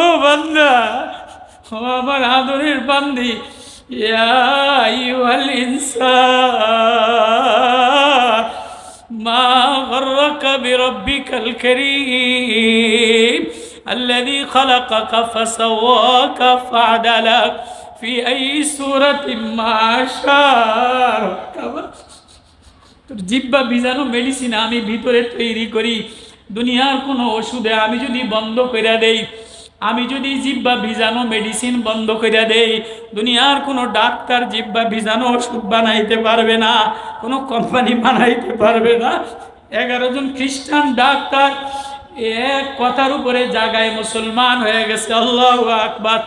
ও বান্দা, ও আমার আদরের বান্দি, ইয়া আইয়ুহাল ইনসান মা গররাকা বিরাব্বিকাল কারীম আল্লাযী খালাকাকা ফাসাওয়াকা ফাআদালাক ফি আইয়ি সূরাতিন মা শাআ। তোর জিহ্বা ভিজানো মেডিসিন আমি ভিতরে তৈরি করি। দুনিয়ার কোনো ওষুধে আমি যদি বন্ধ করে দেই, আমি যদি জিহ্বা ভিজানো মেডিসিন বন্ধ করে দেই, দুনিয়ার কোনো ডাক্তার জিহ্বা ভিজানো ওষুধ বানাইতে পারবে না, কোনো কোম্পানি বানাইতে পারবে না। 11 জন খ্রিস্টান ডাক্তার এক কথার উপরে জায়গায় মুসলমান হয়ে গেছে। আল্লাহু আকবার।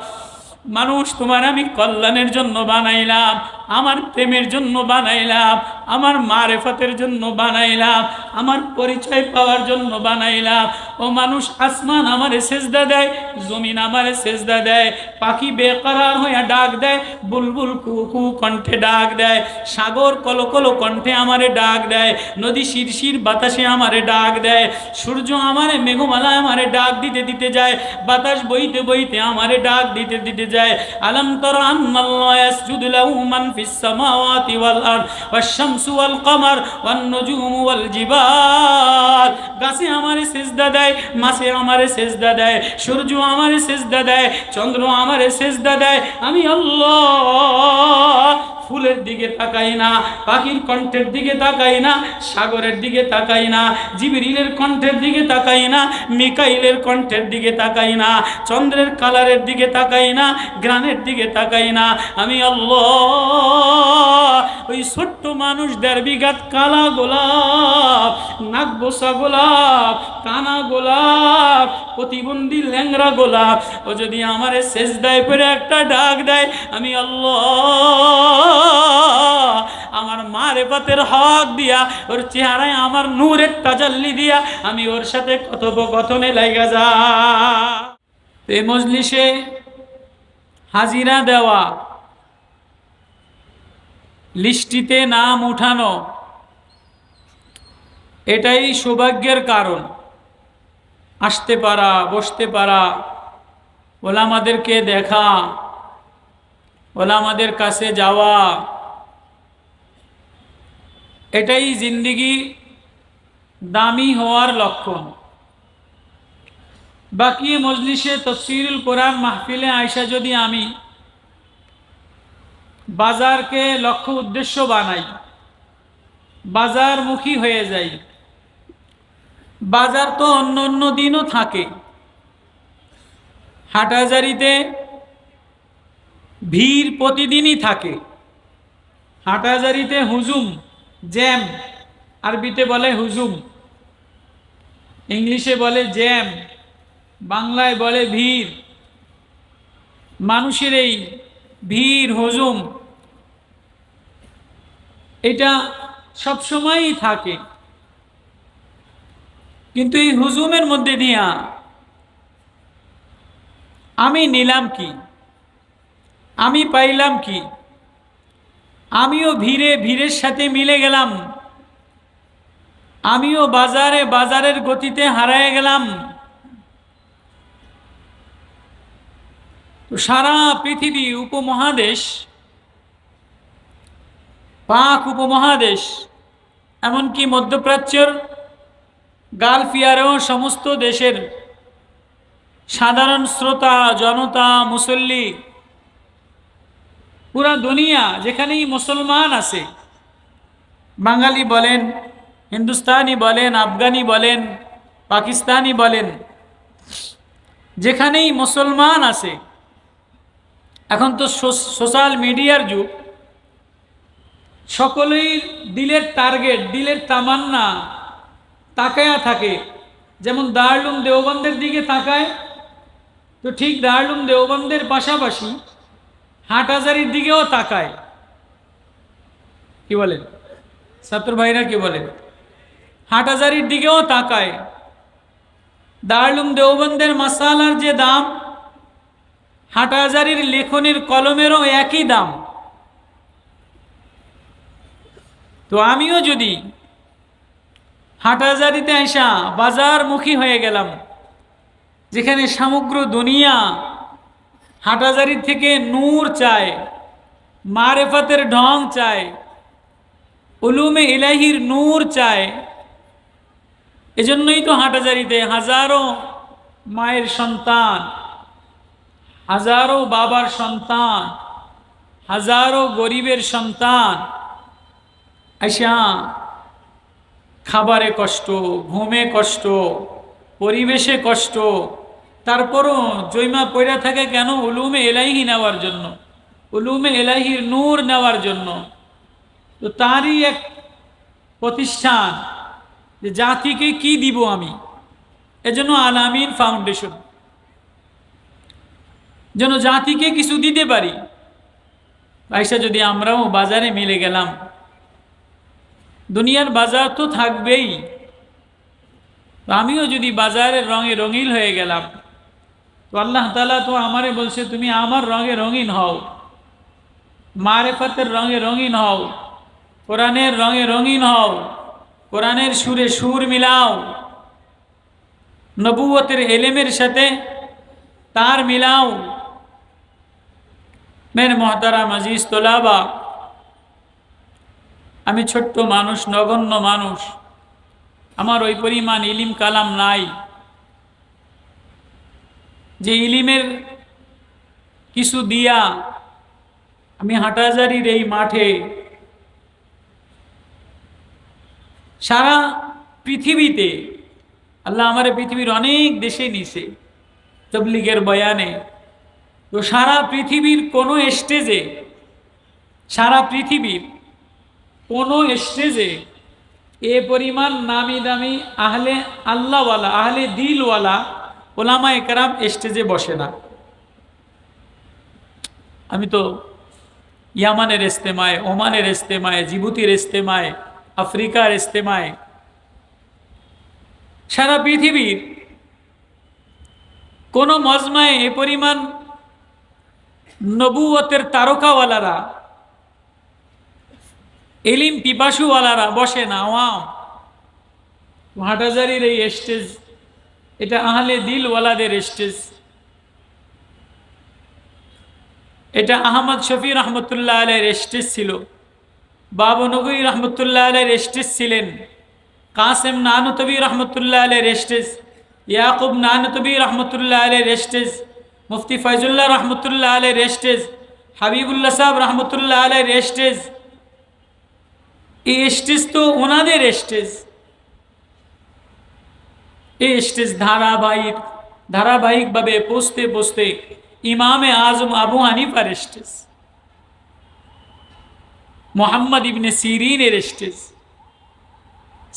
মানুষ তোমার আমি কল্যাণের জন্য বানাইলাম, আমার প্রেমের জন্য বানাইলাম, আমার মারেফতের জন্য বানাইলাম, আমার পরিচয় পাওয়ার জন্য বানাইলাম। ও মানুষ, আসমান আমারে সেজদা দেয়, জমিন আমারে সেজদা দেয়, পাখি বেকরার হইয়া ডাক দেয়, বুলবুল কুকু কণ্ঠে ডাক দেয়, সাগর কলকল কণ্ঠে আমারে ডাক দেয়, নদী শিরশির বাতাসে আমারে ডাক দেয়, সূর্য আমারে মেঘমালায় আমারে ডাক দিতে দিতে যায়, বাতাস বইতে বইতে আমারে ডাক দিতে দিতে যায়। আলম তারা আন্নাল্লাহ ইয়াসজুদু লাহু মান ফিস সামাওয়াতি ওয়াল আরদ ওয়াশ শামসু ওয়াল কমার ওয়ান নুজুমু ওয়াল জিবাল। গাছে আমারে সেজদা দেয়, মাছে আমারে সেজদা দেয়, সূর্য আমারে সেজদা দেয়, চন্দ্র আমারে সেজদা দেয়। আমি আল্লাহ ফুলের দিকে তাকাই না, পাখির কণ্ঠের দিকে তাকাই না, সাগরের দিকে তাকাই না, জিবরিলের কণ্ঠের দিকে তাকাই না, মিকাইলের কণ্ঠের দিকে তাকাই না, চন্দ্রের কালারের দিকে তাকাই না, গ্রানের দিকে তাকাই না। আমি আল্লাহ ওই ছোট্ট মানুষ 1.5 বিঘাত কালা গোলাপ, নাক বসা গোলাপ, কানা গোলাপ, প্রতিবন্ধী ল্যাংরা গোলাপ, ও যদি আমারে সেজদায় পড়ে একটা ডাক দেয়, আমি আল্লাহ আমার মারেফতের হক দিয়া, ওর চেহারায় আমার নূরের তাজাল্লি দিয়া আমি ওর সাথে কথোপকথনে লাগা যা। এই মজলিসে হাজিরা দেওয়া, লিস্টিতে নাম উঠানো, এটাই সৌভাগ্যের কারণ। আসতে পারা, বসতে পারা, ওলামাদেরকে দেখা, ওলামাদের কাছে যাওয়া, এটাই জিন্দিগি দামি হওয়ার লক্ষণ। বাকি মজলিসে তাফসীরুল কোরআন মাহফিলে আয়সা যদি আমি বাজারকে লক্ষ্য উদ্দেশ্য বানাই, বাজারমুখী হয়ে যাই, বাজার তো অন্য অন্য দিনও থাকে। হাটহাজারিতে ভিড় প্রতিদিনই থাকে। হাটহাজারিতে হুজুম, জ্যাম, আরবিতে বলে হুজুম, ইংলিশে বলে জ্যাম, বাংলায় বলে ভিড়। মানুষের এই ভিড় হুজুম এটা সবসময়ই থাকে। কিন্তু এই হুজুমের মধ্যে দিয়া আমি নিলাম কি, আমি পাইলাম কি? আমিও ভিড়ের সাথে মিলে গেলাম, আমিও বাজারের গতিতে হারায় গেলাম। তো সারা পৃথিবী, উপমহাদেশ, পাক উপমহাদেশ, এমনকি মধ্যপ্রাচ্যের গালফ ইয়ারেও সমস্ত দেশের সাধারণ শ্রোতা, জনতা, মুসল্লি, পুরা দুনিয়া যেখানেই মুসলমান আছে, বাঙালি বলেন, হিন্দুস্তানি বলেন, আফগানি বলেন, পাকিস্তানি বলেন, যেখানেই মুসলমান আছে, এখন তো সোশ্যাল মিডিয়ার যুগ, সকলেই দিলের টার্গেট, দিলের তামান্না তাকায়া থাকে। যেমন দারুল দেওবন্দের দিকে তাকায়, তো ঠিক দারুল দেওবন্দের পাশাপাশি হাটহাজারির দিকেও তাকায়। কি বলেন ছাত্র ভাইরা, কি বলেন? হাটহাজারির দিকেও তাকায়। দারুল দেওবন্দের মাসালার যে দাম, হাটহাজারির লেখনের কলমেরও একই দাম। তো আমিও যদি হাটহাজারিতে আইসা বাজারমুখী হয়ে গেলাম, যেখানে সমগ্র দুনিয়া হাটাজারি থেকে নূর চায়, মারেফাতের ঢং চায়, উলুমে ইলাহির নূর চায়। এজন্যই তো হাটাজারিতে হাজারো মায়ের সন্তান, হাজারো বাবার সন্তান, হাজারো গরিবের সন্তান আইসা খাবারে কষ্ট, ঘুমে কষ্ট, পরিবেশে কষ্ট, তারপরও জৈমা পড়া থাকে কেন? উলুমে এলাহি নেওয়ার জন্য, উলুমে এলাহির নূর নেওয়ার জন্য। তো তারই এক প্রতিষ্ঠান যে জাতিকে কি দিব আমি, এজন্য আল আমিন ফাউন্ডেশন, যেন জাতিকে কিছু দিতে পারি। আইসা যদি আমরাও বাজারে মিলে গেলাম, দুনিয়ার বাজার তো থাকবেই, আমিও যদি বাজারের রঙে রঙিন হয়ে গেলাম, তো আল্লাহ তাআলা তো আমারে বলছে তুমি আমার রঙে রঙিন হও, মারেফাতের রঙে রঙিন হও, কোরআনের রঙে রঙিন হও, কোরআনের সুরে সুর মিলাও, নবুয়তের এলেমের সাথে তার মিলাও। মেরে মোহতারাম আজিজ তোলাবা, আমি ছোট্ট মানুষ, নগণ্য মানুষ, আমার ওই পরিমাণ ইলিম কালাম নাই যে ইলিমের কিছু দিয়া আমি হাটাজারির এই মাঠে সারা পৃথিবীতে, আল্লাহ আমার পৃথিবীর অনেক দেশে নিছে তবলিগের বয়ানে, তো সারা পৃথিবীর কোনো স্টেজে, সারা পৃথিবীর কোনো স্টেজে এ পরিমাণ নামি দামি আহলে আল্লাহওয়ালা, আহলে দিলওয়ালা ওলামা একরাম স্টেজে বসে না। আমি তো ইয়ামানের ইস্তেমায়, ওমানের ইস্তেমায়, জিবুতির ইস্তেমায়, আফ্রিকার ইস্তেমায়, সারা পৃথিবীর কোন মজমায় এ পরিমাণ নবুয়তের তারকাওয়ালারা, এলিম পিপাসুওয়ালারা বসে না। আওয়াম হাটাজারির এই স্টেজ, এটা আহলে দিলওয়ালাদের স্টেজ, এটা আহমদ শফি রহমতুল্লাহ আলাইহির স্টেজ ছিল, বাবনগরী রহমতুল্লাহ আলাইহির স্টেজ ছিলেন, কাসেম নানুতবী রহমতুল্লাহ আলাইহির স্টেজ, ইয়াকুব নানুতবী রহমতুল্লাহ আলাইহির স্টেজ, মুফতি ফয়জুল্লাহ রহমতুল্লাহ আলাইহির স্টেজ, হাবিবুল্লাহ সাহেব রহমতুল্লাহ আলাইহির স্টেজ। এই স্টেজ তো ওনাদের স্টেজ। এই স্টেজ ধারাবাহিকভাবে পৌঁছতে পৌঁছতে ইমামে আজম আবু হানিফার স্টেজ, মোহাম্মদ ইবনে সিরিনের স্টেজ,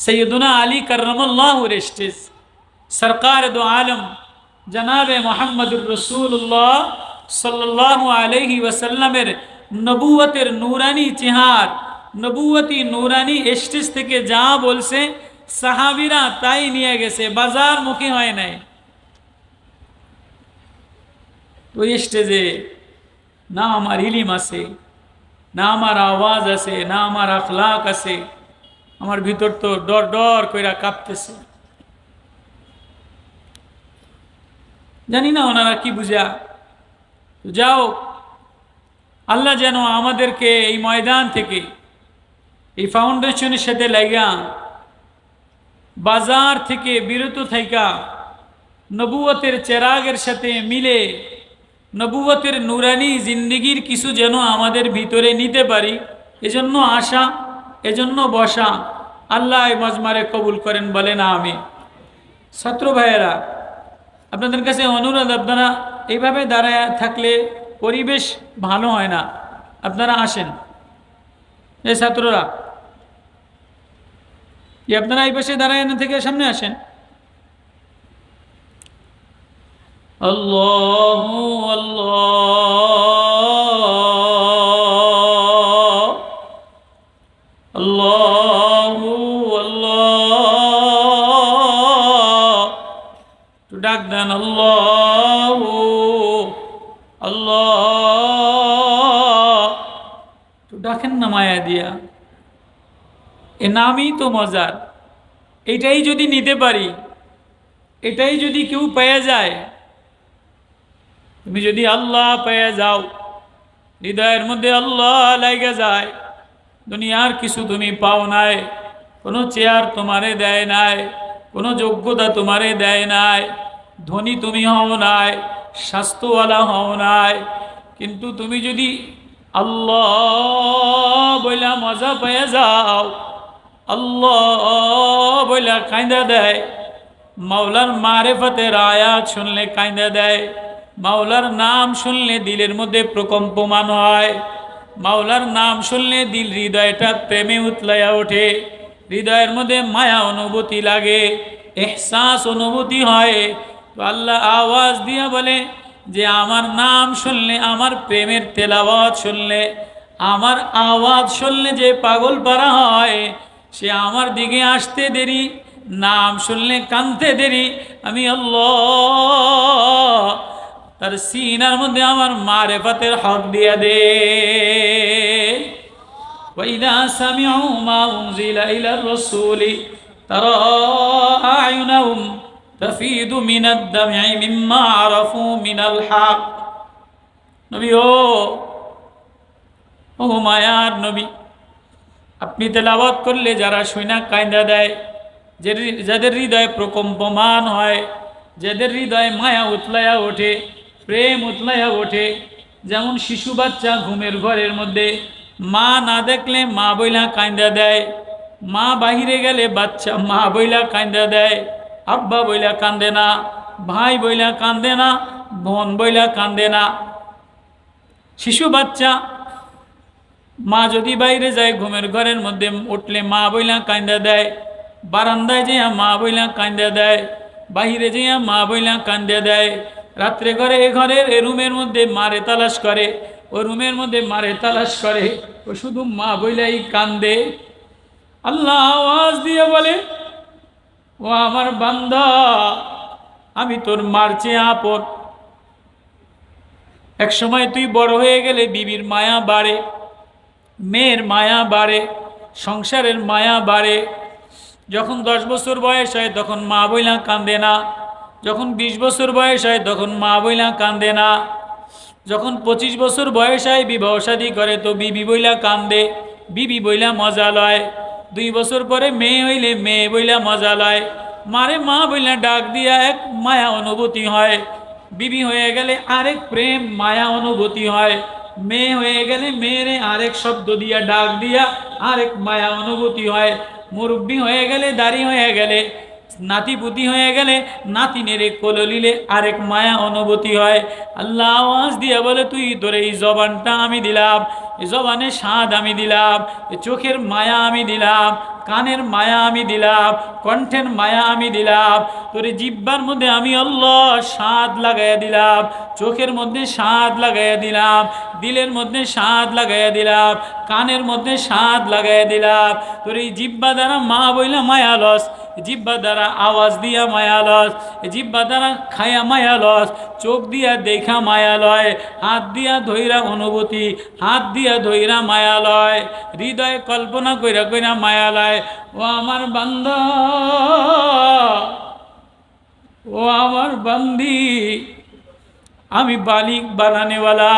সৈয়দুনা আলী কররমুল্লাহুর স্টেজ, সরকার দো আলম জনাবে মোহাম্মদুর রসুল্লাহ সাল্লাল্লাহু আলাইহি ওয়াসাল্লামের নবুয়তের নূরানি চেহার, নবুয়তি নূরানি স্টেজ থেকে যা বলছে সাহাবীরা তাই নিয়ে গেছে, বাজার মুখী হয় নাই। ওই স্টেজে না আমার ইলিম আছে, না আমার আওয়াজ আছে, না আমার আখলাক আছে, আমার ভিতর তো ডর ডর কইরা কাঁপতেছে। জানি না ওনারা কি বুঝা। যাও, আল্লাহ যেন আমাদেরকে এই ময়দান থেকে, এই ফাউন্ডেশনের সাথে লাগা, বাজার থেকে বিরত থাইকা নবুয়তের চেরাগের সাথে মিলে নবুয়তের নুরানি জিন্দিগির কিছু যেন আমাদের ভিতরে নিতে পারি, এজন্য আশা, এজন্য বসা। আল্লাহ মজমারে কবুল করেন, বলে না আমি। ছাত্র ভাইয়েরা, আপনাদের কাছে অনুরোধ, আপনারা এইভাবে দাঁড়ায় থাকলে পরিবেশ ভালো হয় না, আপনারা আসেন। এই ছাত্ররা কি আপনারা এই পাশে দাঁড়ায় না থেকে সামনে আসেন। আল্লাহু আল্লাহ, আল্লাহু আল্লাহ, তো ডাক দেন আল্লাহু আল্লাহ, তো ডাকেন না মায়া দিয়া। এ নামই তো মজার। এটাই যদি নিতে পারি, এটাই যদি কেউ পেয়ে যায়, তুমি যদি আল্লাহ পেয়ে যাও, হৃদয়ের মধ্যে আল্লাহ লাগে যায়, দুনিয়ার কিছু তুমি পাও নাই, কোনো চেয়ার তোমারে দেয় নাই, কোনো যোগ্যতা তোমারে দেয় নাই, ধনী তুমি হও নাই, স্বাস্থ্যওয়ালা হও নাই, কিন্তু তুমি যদি আল্লাহ বইলা মজা পেয়ে যাও, আল্লাহ বইলা কাঁদা দেয়, মাওলার মারেফতের আয়াত শুনলে কাঁদা দেয়, মাওলার নাম শুনলে দিলের মধ্যে প্রকম্পমান হয়, মাওলার নাম শুনলে দিল হৃদয়টা প্রেমে উতলাইয়া ওঠে, হৃদয়ের মধ্যে মায়া অনুভূতি লাগে, এহসাস অনুভূতি হয়। তো আল্লাহ আওয়াজ দিয়া বলে যে আমার নাম শুনলে, আমার প্রেমের তেলাওয়াত শুনলে, আমার আওয়াজ শুনলে যে পাগল পারা হয়, সে আমার দিকে আসতে দেরি, নাম শুনলে কানতে দেরি, আমি আল্লাহ তার সিনার মধ্যে আমার মারেফতের হক দিয়া দে। وإذا سمعوا ما أنزل إلى الرسول ترى أعينهم تفيض من الدمع مما عرفوا من الحق। নবী ও মায়ার নবী, আপনি তেলাওয়াত করলে যারা শুনা কাঁদা দেয়, যাদের হৃদয় প্রকম্পমান হয়, যাদের হৃদয় মায়া উতলাইয়া ওঠে, প্রেম উতলাইয়া ওঠে, যেমন শিশু বাচ্চা ঘুমের ঘরের মধ্যে মা না দেখলে মা বইলা কাঁদা দেয়, মা বাহিরে গেলে বাচ্চা মা বইলা কাঁদা দেয়, আব্বা বইলা কান্দে না, ভাই বইলা কান্দে না, বোন বইলা কান্দে না। শিশু বাচ্চা মা যদি বাইরে যায় ঘুমের ঘরের মধ্যে উঠলে মা বইলা কাঁদা দেয়, বারান্দায় যেয়া মা বইলা কাঁদা দেয়, বাহিরে যেয়া মা বইলা কান্দা দেয়, রাত্রে ঘরে ঘরের এ রুমের মধ্যে মারে তালাশ করে, ও রুমের মধ্যে মারে তালাশ করে, ও শুধু মা বইলাই কান্দে। আল্লাহ আওয়াজ দিয়ে বলে, ও আমার বান্দা, আমি তোর মার চেয়ে আপন। এক সময় তুই বড় হয়ে গেলে বিবির মায়া বাড়ে, মেয়ের মায়া বাড়ে, সংসারের মায়া বাড়ে। যখন 10 বছর বয়স হয় তখন মা বইলা কান্দে না, যখন 20 বছর বয়স হয় তখন মা বইলা কান্দে না, যখন 25 বছর বয়স হয় বিবাহ শাদী করে তো বিবি বইলা কান্দে, বিবি বইলা মজা লয়। 2 বছর পরে মেয়ে হইলে মেয়ে বইলা মজা লয়, মারে মা বইলা ডাক দিয়া এক মায়া অনুভূতি হয়। বিবি হয়ে গেলে আরেক প্রেম মায়া অনুভূতি হয়, মেয়ে হয়ে গেলে মেয়েরে আরেক শব্দ দিয়া ডাক দিয়া আরেক মায়া অনুভূতি হয়, মুরব্বী হয়ে গেলে, দাড়ি হয়ে গেলে, নাতিপুতি হয়ে গেলে নাতিনেরে কোললিলে আরেক মায়া অনুভূতি হয়। আল্লাহ আওয়াজ দিয়া বলে, তুই তোর এই জবানটা আমি দিলাম, এই জবানের স্বাদ আমি দিলাম, এই চোখের মায়া আমি দিলাম, কানের মায়া আমি দিলাম, কণ্ঠের মায়া আমি দিলাম, তোর জিহ্বার মধ্যে আমি আল্লাহ স্বাদ লাগাইয়া দিলাম, চোখের মধ্যে স্বাদ লাগাইয়া দিলাম, দিলের মধ্যে স্বাদ লাগাইয়া দিলাম, কানের মধ্যে স্বাদ লাগাইয়া দিলাম। তোর এই জিহ্বা দ্বারা মা বইলা মায়া লস, জিহ্বা দ্বারা আওয়াজ দিয়া মায়া লস, জিহ্বা দ্বারা খায়া মায়া লস, চোখ দিয়া দেখা মায়া লয়, হাত দিয়া ধইরা অনুভূতি, হাত দিয়া ধইরা মায়া লয়, হৃদয়ে কল্পনা কইরা কইরা মায়া লয়। ও আমার বান্দা, ও আমার বান্দি, আমি বালিক বানানেওয়ালা,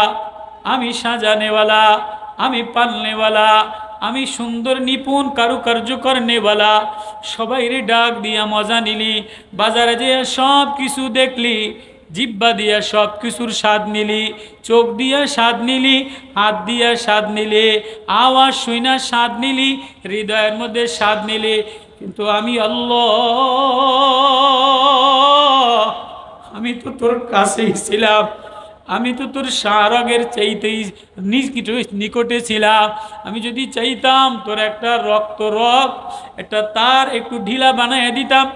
আমি সাজানেওয়ালা, আমি পালনেওয়ালা, আমি সুন্দর নিপুণ কারুকার্য করনেওয়ালা। সবাইরে ডাক দিয়া মজা নিলি, বাজারে যেয়ে সব কিছু দেখলি, জিব্বা দিয়া সব কিছুর স্বাদ নিলি, চোখ দিয়া স্বাদ নিলি, হাত দিয়া স্বাদ নিলি, আওয়াজ শুইনা স্বাদ নিলি, হৃদয়ের মধ্যে স্বাদ নিলি, কিন্তু আমি আল্লাহ, আমি তো তোর কাছেই ছিলাম, আমি তো তোর শাহরগের চাইতেই নিকটে ছিলাম। আমি যদি চাইতাম তোর একটা রগ একটা তার একটু ঢিলা বানাইয়া দিতাম,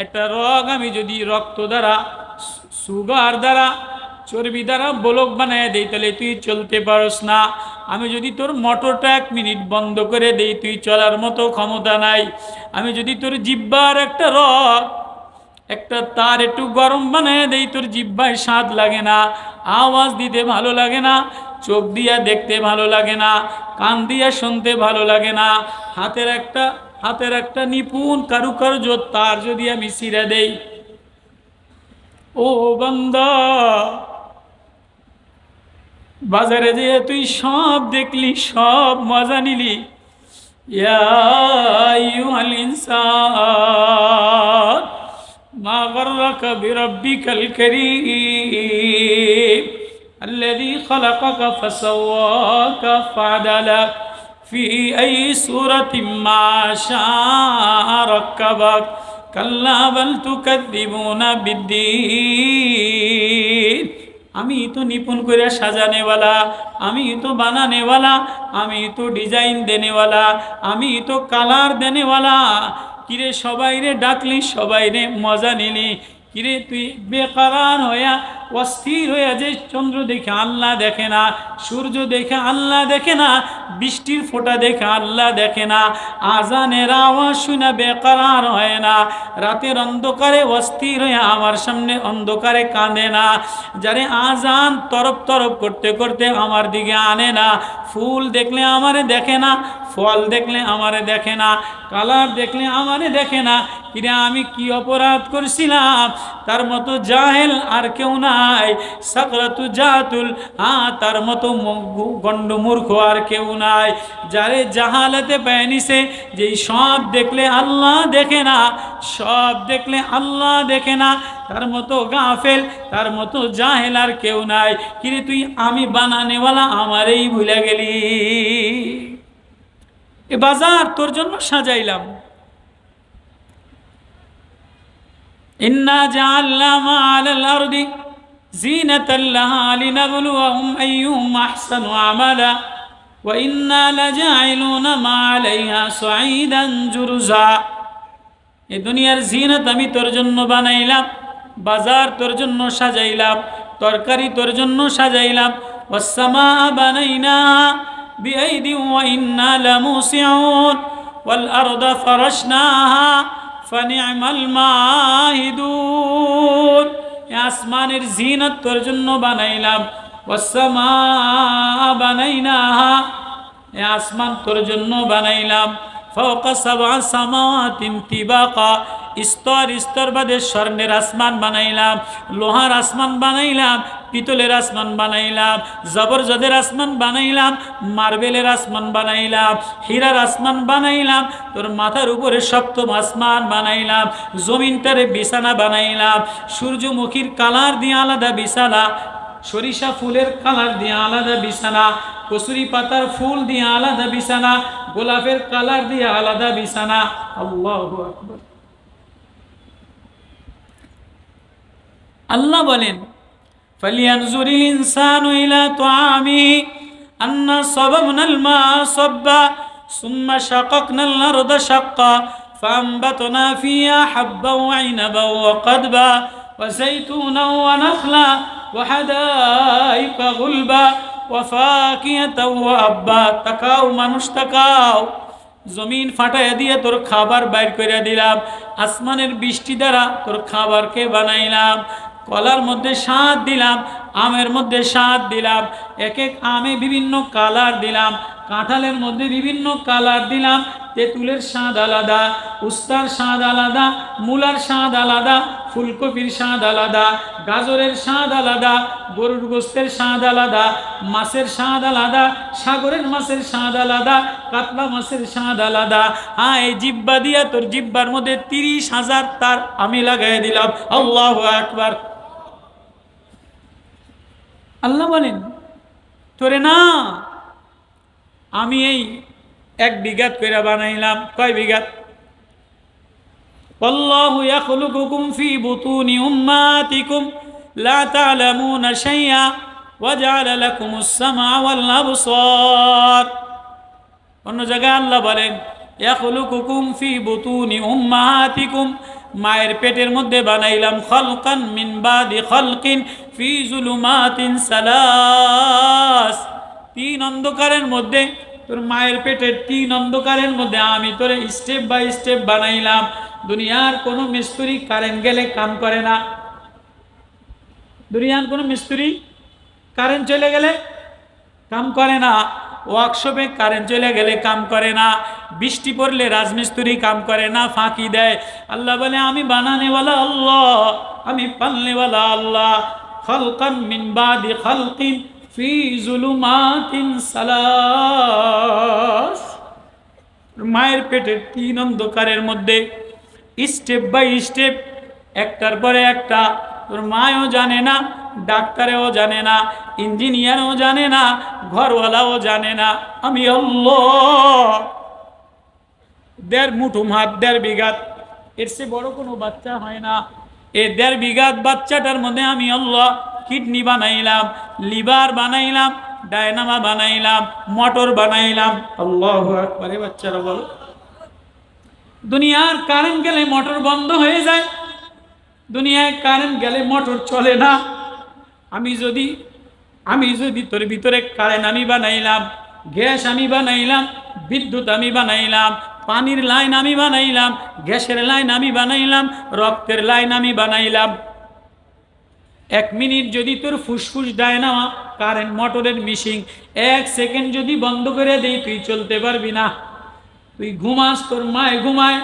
একটা রগ আমি যদি রক্ত দ্বারা, সুগার দ্বারা, চর্বি দ্বারা বলক বানাইয়া দেই, তাহলে তুই চলতে পারস না। আমি যদি তোর মোটরটা 1 মিনিট বন্ধ করে দেই, তুই চলার মতো ক্ষমতা নাই। আমি যদি তোর জিহ্বার একটা রগ, একটা তার একটু গরম বানায় দেই, তোর জিহ্বায় স্বাদ লাগে না, আওয়াজ দিতে ভালো লাগে না, চোখ দিয়া দেখতে ভালো লাগে না, কান দিয়া শুনতে ভালো লাগে না, হাতের একটা নিপুণ কারুকার্য তার যদি আমি ছিঁড়ে দেই, ও বান্দা, বাজারে যেয়ে তুই সব দেখলি, সব মজা নিলি। ইয়া আইয়ুহাল ইনসান মা গাররাকা বিরাব্বিকাল কারীম আল্লাযী খালাকাকা ফাসাওয়াকা ফাআদালাক ফি আইয়ি সূরাতিন মা শাআ রাক্কাবাক কাল্লা বাল তুকাযযিবুনা বিদ্দীন। আমি তো নিপুণ করে সাজানেওয়ালা, আমি তো বানানেওয়ালা, আমি তো ডিজাইন দেনেওয়ালা, আমি তো কালার দেনেওয়ালা। কিরে সবাই রে ডাকলি, সবাই রে মজা নিলি। কিরে তুই বেকারার হইয়া অস্থির হইয়া যে চন্দ্র দেখে আল্লাহ দেখে না, সূর্য দেখে আল্লাহ দেখে না, বৃষ্টির ফোঁটা দেখে আল্লাহ দেখে না, আজানের আওয়াজ শুনে বেকারার হয় না, রাতের অন্ধকারে অস্থির হইয়া আমার সামনে অন্ধকারে কাঁদে না, যারে আজান তরফ তরফ করতে করতে আমার দিকে আনে না, ফুল দেখলে আমারে দেখে না, ফল দেখলে আমারে দেখে না, কালার দেখলে আমারে দেখে না। কিরে আমি কি অপরাধ করছিলাম? তার মতো জাহেল আর কেউ নাই। সাকরাতু জাতুল, তার মতো গণ্ড মূর্খ আর কেউ নাই, যারে জাহালাতে পেয়ে নিছে যে সব দেখলে আল্লাহ দেখে না, সব দেখলে আল্লাহ দেখে না। তার মতো গাফেল, তার মতো জাহেল আর কেউ নাই। কিরে তুই আমি বানানেওয়ালা আমারেই ভুলে গেলি। এ বাজার তোর জন্য সাজাইলাম। ইন্না জাআলনা মা আলাল আরদি জিনাতাল লাহা লিনাবলুয়াহুম আইয়ুহুম আহসানু আমালা ওয়া ইন্না লাজাইলুনা মা আলাইহা সাঈদান জুরজা। এ দুনিয়ার জিনাত আমি তোর জন্য বানাইলাম, বাজার তোর জন্য সাজাইলাম, তরকারি তোর জন্য সাজাইলাম। ওয়াস সামাআ বানাইনাহা বিআইদি ওয়া ইন্না লামুসিউন ওয়াল আরদা ফারাশনাহা ফানি'মাল মাহিদুন। আসমানের জিনাত তোর জন্য বানাইলাম। ওয়াস সামাআ বানাইনাহা, আসমান তোর জন্য বানাইলাম। ফাওকা সাবআ সামাওয়াতিন তিবাকা, স্তর স্তর বাদে স্বর্ণের আসমান বানাইলাম, লোহার আসমান বানাইলাম, পিতলের আসমান বানাইলাম, জবরজদের আসমান বানাইলাম, মার্বেলের আসমান বানাইলাম, হীরার আসমান বানাইলাম, তোর মাথার উপরে সপ্তম আসমান বানাইলাম, জমিনটারে বিছানা বানাইলাম, সূর্যমুখীর কালার দিয়ে আলাদা বিছানা, সরিষা ফুলের কালার দিয়ে আলাদা বিছানা, কসুরি পাতার ফুল দিয়ে আলাদা বিছানা, গোলাপের কালার দিয়ে আলাদা বিছানা। আল্লাহু আকবার। আল্লাহ বলেন ফালিয়ানজুরিল ইনসানু ইলা তুআমিহি আন্না সাবাবনাল মা সাব্বা সুম্মা শাকাকনাল আরদা শাক্কা ফাআনবাতনা ফিহা হাব্বান ওয়া ইনাবান ওয়া কাদবা ওয়া যাইতুনান ওয়া নাখলা ওয়া হাদাইকা গুলবা ওয়া ফাকিহাতান ওয়া আব্বা। তাকাও মানুষ তাকাও, জমিন ফাটাইয়া দিয়ে তোর খাবার বাইর করে দিলাম, আসমানের বৃষ্টি দ্বারা তোর খাবারকে বানাইলাম, কলার মধ্যে স্বাদ দিলাম, আমের মধ্যে স্বাদ দিলাম, এক এক আমে বিভিন্ন কালার দিলাম, কাঁঠালের মধ্যে বিভিন্ন কালার দিলাম, তেঁতুলের স্বাদ আলাদা, উস্তার স্বাদ আলাদা, মূলার স্বাদ আলাদা, ফুলকপির স্বাদ আলাদা, গাজরের স্বাদ আলাদা, গরুর গোস্তের স্বাদ আলাদা, মাছের স্বাদ আলাদা, সাগরের মাছের স্বাদ আলাদা, কাতলা মাছের স্বাদ আলাদা। এই জিব্বা দিয়া তোর জিব্বার মধ্যে 30,000 তার আমি লাগাই দিলাম। আল্লাহু আকবার। আল্লাহ বলেন তোরে না আমি এই 1 বিঘাত কইরা বানাইলাম। কয় বিঘাত? আল্লাহু ইয়াখলুকুকুম ফি বুতুনি উম্মাতিকুম লা তা'লামুনা শাইআ ওয়া জা'আলা লাকুমুস সামআ ওয়াল আবসার। অন্য জায়গায় আল্লাহ বলেন ইয়াখলুকুকুম ফি বুতুনি উম্মাতিকুম, মায়ের পেটের মধ্যে বানাইলাম, খালকান মিন বাদি খালকিন ফি যুলুমাতিন সালাস। 3 অন্ধকারের মধ্যে, তোর মায়ের পেটের 3 অন্ধকারের মধ্যে আমি তোরে স্টেপ বাই স্টেপ বানাইলাম। দুনিয়ার কোনো মিস্ত্রি কারেন্ট গেলে কাম করে না, দুনিয়ার কোনো মিস্ত্রি কারেন্ট চলে গেলে কাম করে না। ওয়ার্কশপে কারেন্ট চলে গেলে কাম করে না, বৃষ্টি পড়লে রাজমিস্ত্রি কাম করে না, ফাঁকি দেয়। আল্লাহ বলে আমি বানানেওয়ালা আল্লাহ, আমি পালনেওয়ালা আল্লাহ। খালকান মিন বাদি খালকিন ফি যুলুমাতিন সালাস, মায়ের পেটের 3 অন্ধকারের মধ্যে স্টেপ বাই স্টেপ, একটার পরে একটা। তোর মাও জানে না, ডাক্তারেও জানে না, ইঞ্জিনিয়ারও জানে না, ঘরওয়ালাও জানে না, আমি আল্লাহ। 1.5 মুঠো হাত, 1.5 বিঘাত, এর চেয়ে বড় কোনো বাচ্চা হয় না। এই 1.5 বিঘাত বাচ্চাটার মধ্যে আমি আল্লাহ কিডনি বানাইলাম, লিভার বানাইলাম, ডায়নামা বানাইলাম, মোটর বানাইলাম। আল্লাহু আকবার। বাচ্চারা বলো, দুনিয়ার কারেন্ট গেলে মোটর বন্ধ হয়ে যায়, দুনিয়ায় কারেন্ট গেলে মোটর চলে না। আমি যদি তোর ভিতরে কারেন্ট আমি বানাইলাম, গ্যাস আমি বানাইলাম, বিদ্যুৎ আমি বানাইলাম, পানির লাইন আমি বানাইলাম, গ্যাসের লাইন আমি বানাইলাম, রক্তের লাইন আমি বানাইলাম। 1 মিনিট যদি তোর ফুসফুস ডায়নামা কারেন্ট মোটরের মিশিং 1 সেকেন্ড যদি বন্ধ করে দেই, তুই চলতে পারবি না। তুই ঘুমাস, তোর মায় ঘুমায়,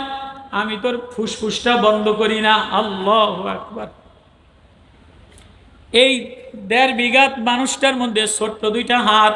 আমি তোর ফুসফুসটা বন্ধ করি না। আল্লাহু আকবার। এই 1.5 বিঘাত মানুষটার মধ্যে ছোট্ট 2টা হাত,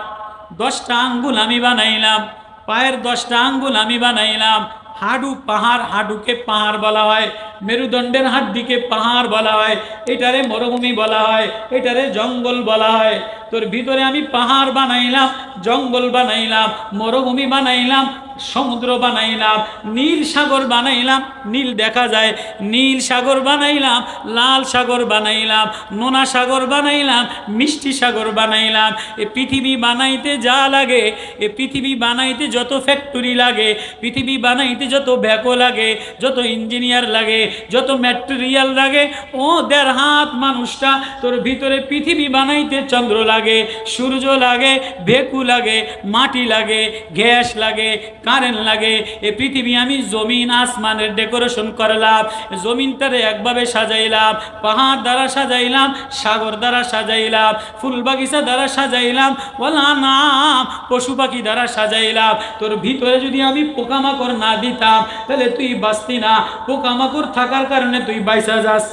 10টা আঙ্গুল আমি বানাইলাম, পায়ের 10টা আঙ্গুল আমি বানাইলাম, হাডু পাহাড়, হাডুকে পাহাড় বলা হয়, মেরুদণ্ডের হাড্ডিকে পাহাড় বলা হয়, এটারে মরুভূমি বলা হয়, এটারে জঙ্গল বলা হয়। তোর ভিতরে আমি পাহাড় বানাইলাম, জঙ্গল বানাইলাম, মরুভূমি বানাইলাম, সমুদ্র বানাইলাম, নীল সাগর বানাইলাম, নীল দেখা যায়, নীল সাগর বানাইলাম, লাল সাগর বানাইলাম, নোনা সাগর বানাইলাম, মিষ্টি সাগর বানাইলাম। এ পৃথিবী বানাইতে যা লাগে, এ পৃথিবী বানাইতে যত ফ্যাক্টরি লাগে, পৃথিবী বানাইতে যত ব্যাকো লাগে, যত ইঞ্জিনিয়ার লাগে, যত ম্যাটেরিয়াল লাগে, ও 1.5 হাত মানুষটা তোর ভিতরে পৃথিবী বানাইতে চন্দ্র লাগে, সূর্য লাগে, বেকু লাগে, মাটি লাগে, গ্যাস লাগে, কারেন্ট লাগে। এ পৃথিবী আমি জমিন আসমানের ডেকোরেশন করলাম, জমিনটারে একভাবে সাজাইলাম, পাহাড় দ্বারা সাজাইলাম, সাগর দ্বারা সাজাইলাম, ফুল বাগিচা দ্বারা সাজাইলাম, ওয়ালা নাম পশু পাখি দ্বারা সাজাইলাম। তোর ভিতরে যদি আমি পোকামাকড় না দিতাম, তাহলে তুই বাঁচতি না। পোকামাকড় থাকার কারণে তুই বাইসা যাস।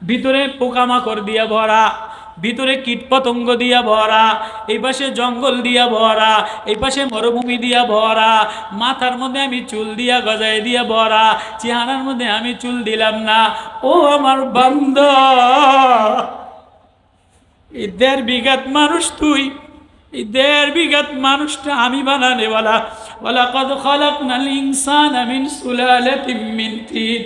ভিতরে পোকামাকড় দিয়া ভরা, ভিতরে কীটপতঙ্গ দিয়া ভরা, এই পাশে জঙ্গল দিয়া ভরা, এই পাশে মরুভূমি দিয়া ভরা, মাথার মধ্যে আমি চুল দিয়া গজায় দিয়া ভরা, চেহারার মধ্যে আমি চুল দিলাম না। ও আমার বান্দা, এই 1.5 বিঘাত মানুষ তুই, এই 1.5 বিঘাত মানুষটা আমি বানানেওয়ালা। ওয়ালাকাদ খালাকনাল ইনসানা মিন সুলালাতিন মিন তিন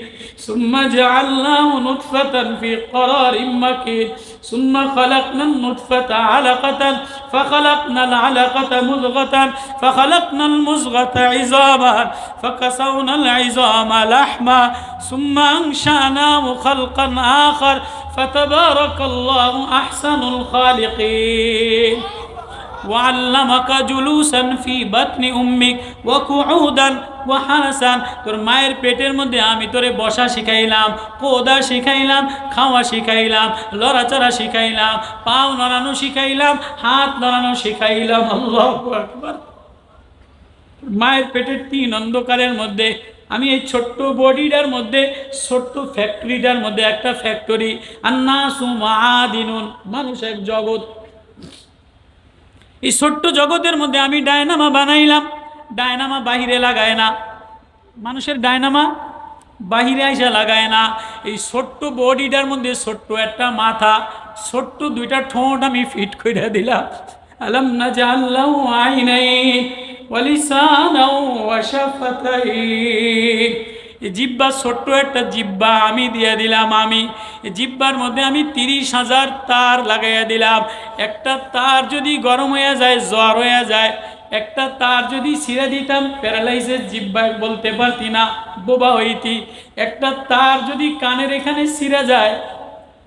সুম্মা জাআলনাহু নুতফাতান ফি ক্বরারিন মাকিন সুম্মা খালাকনান নুতফাতা আলাকাতান ফাখালাকনাল আলাকাতা মুযগাতান ফাখালাকনাল মুযগাতা ইযামান ফাকাসাওনাল ইযামা লাহমা সুম্মা আনশানাহু খালকান আখার ফাতাবারাকাল্লাহু আহসানুল খালিকিন। وعلمك جلوسا في بطن امك وقعودا وحنسا। তোর মায়ের পেটের মধ্যে আমি তোরে বসা শিখাইলাম, কোদা শিখাইলাম, খাওয়া শিখাইলাম, লড়াচড়া শিখাইলাম, পাও নড়ানো শিখাইলাম, হাত নড়ানো শিখাইলাম। আল্লাহু আকবার। মায়ের পেটের 3 অন্ধকারের মধ্যে আমি এই ছোট্ট বডিটার মধ্যে, ছোট্ট ফ্যাক্টরিটার মধ্যে একটা ফ্যাক্টরি, আন্নাসু মাআদিনুন, মানুষ এক জগৎ। এই ছোট্ট জগতের মধ্যে আমি ডায়নামা বানাইলাম। ডায়নামা বাহিরে লাগায় না, মানুষের ডায়নামা বাহিরে আইসা লাগায় না। এই ছোট্ট বডিটার মধ্যে ছোট্ট একটা মাথা, ছোট্ট 2টা ঠোঁট আমি ফিট করে দিলাম। আলাম নাজআল্লাহু আইনাইন ওয়া লিসানাও ওয়া শাফাতাইন। এই জিহ্বা, ছোট্ট একটা জিহ্বা আমি দিয়ে দিলাম। আমি এই জিহ্বার মধ্যে আমি 30,000 তার লাগাইয়া দিলাম। একটা তার যদি গরম হয়ে যায়, জ্বর হয়ে যায়, একটা তার যদি ছিঁড়ে দিতাম, প্যারালাইসিস, জিহ্বায় বলতে পারতি না, বোবা হইতি। একটা তার যদি কানের এখানে ছিঁড়ে যায়,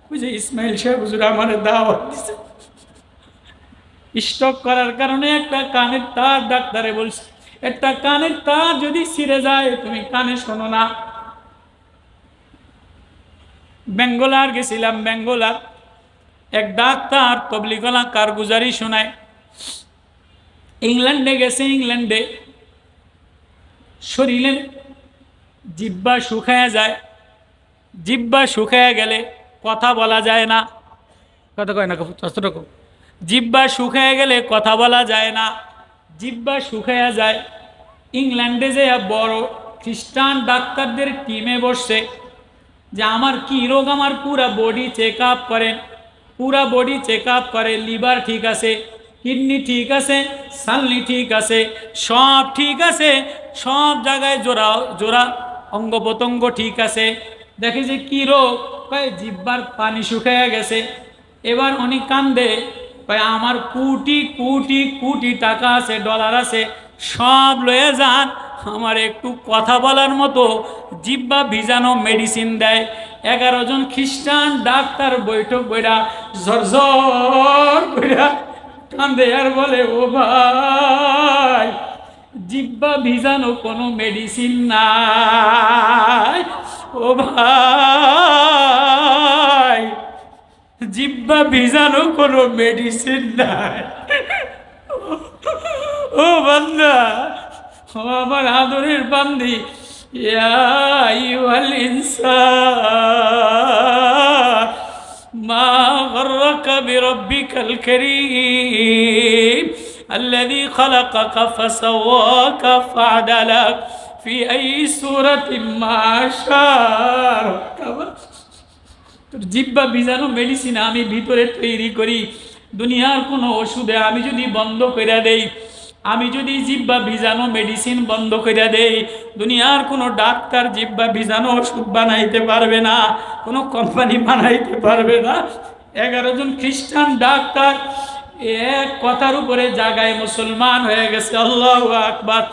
ওই যে ইসমাইল সাহেব হুজুর আমার দাওয়াত দিছে, স্ট্রোক করার কারণে একটা কানের তার, ডাক্তারে বলছে একটা কানের তার যদি ছিঁড়ে যায়, তুমি কানে শোনো না। ব্যাঙ্গোলার গেছিলাম, ব্যাঙ্গোলার এক ডাক্তার তবলিগলা কারগুজারি শোনায়, ইংল্যান্ডে গেছে, ইংল্যান্ডে শরীরে জিহ্বা শুকায়া যায়, জিহ্বা শুকায়া গেলে কথা বলা যায় না, কথা কয় না কতটুকু, জিহ্বা শুকায়া গেলে কথা বলা যায় না, জিহ্বা শুকায়া যায়। ইংল্যান্ডে যে বড় খ্রিস্টান ডাক্তারদের টিমে বসছে যে আমার কি রোগ, আমার পুরা বডি চেক আপ করেন, পুরা বডি চেক আপ করে, লিভার ঠিক আছে, কিডনি ঠিক আছে, সালনি ঠিক আছে, সব ঠিক আছে, সব জায়গায় জোড়া জোড়া অঙ্গ প্রত্যঙ্গ ঠিক আছে। দেখে যে কি রোগ, কয় জিহ্বার পানি শুকায়া গেছে। এবার উনি কান্দে, কয় আমার কোটি কোটি কোটি টাকা আছে, ডলার আছে, সব লয়ে যান, আমার একটু কথা বলার মতো জিহ্বা ভিজানো মেডিসিন দেয়। 11 জন খ্রিস্টান ডাক্তার বৈঠক বইরা ঝরঝর কইরা কান্দে আর বলে, ও ভাই জিহ্বা ভিজানো কোনো মেডিসিন নাই, ও ভাই জিহ্বা ভিজানো কোনো মেডিসিন নাই। ও বান্দা, ও আমার আদরের বান্দি, ইয়া আইয়ুহাল ইনসান মা গররাকা বিরব্বিকাল কারীম আল্লাযী খালাকাকা ফাসাওয়াকা ফাআদালাক ফি আইয়ি সূরাতিন মা শাআ। তোর জিহ্বা ভিজানো মেডিসিন আমি ভিতরে তৈরি করি। দুনিয়ার কোনো ওষুধে আমি যদি বন্ধ করে দেই, আমি যদি জিহ্বা ভিজানো মেডিসিন বন্ধ করে দেই, দুনিয়ার কোনো ডাক্তার জিহ্বা ভিজানো ওষুধ বানাইতে পারবে না, কোনো কোম্পানি বানাইতে পারবে না। 11 জন খ্রিস্টান ডাক্তার এক কথার উপরে জায়গায় মুসলমান হয়ে গেছে। আল্লাহু আকবার।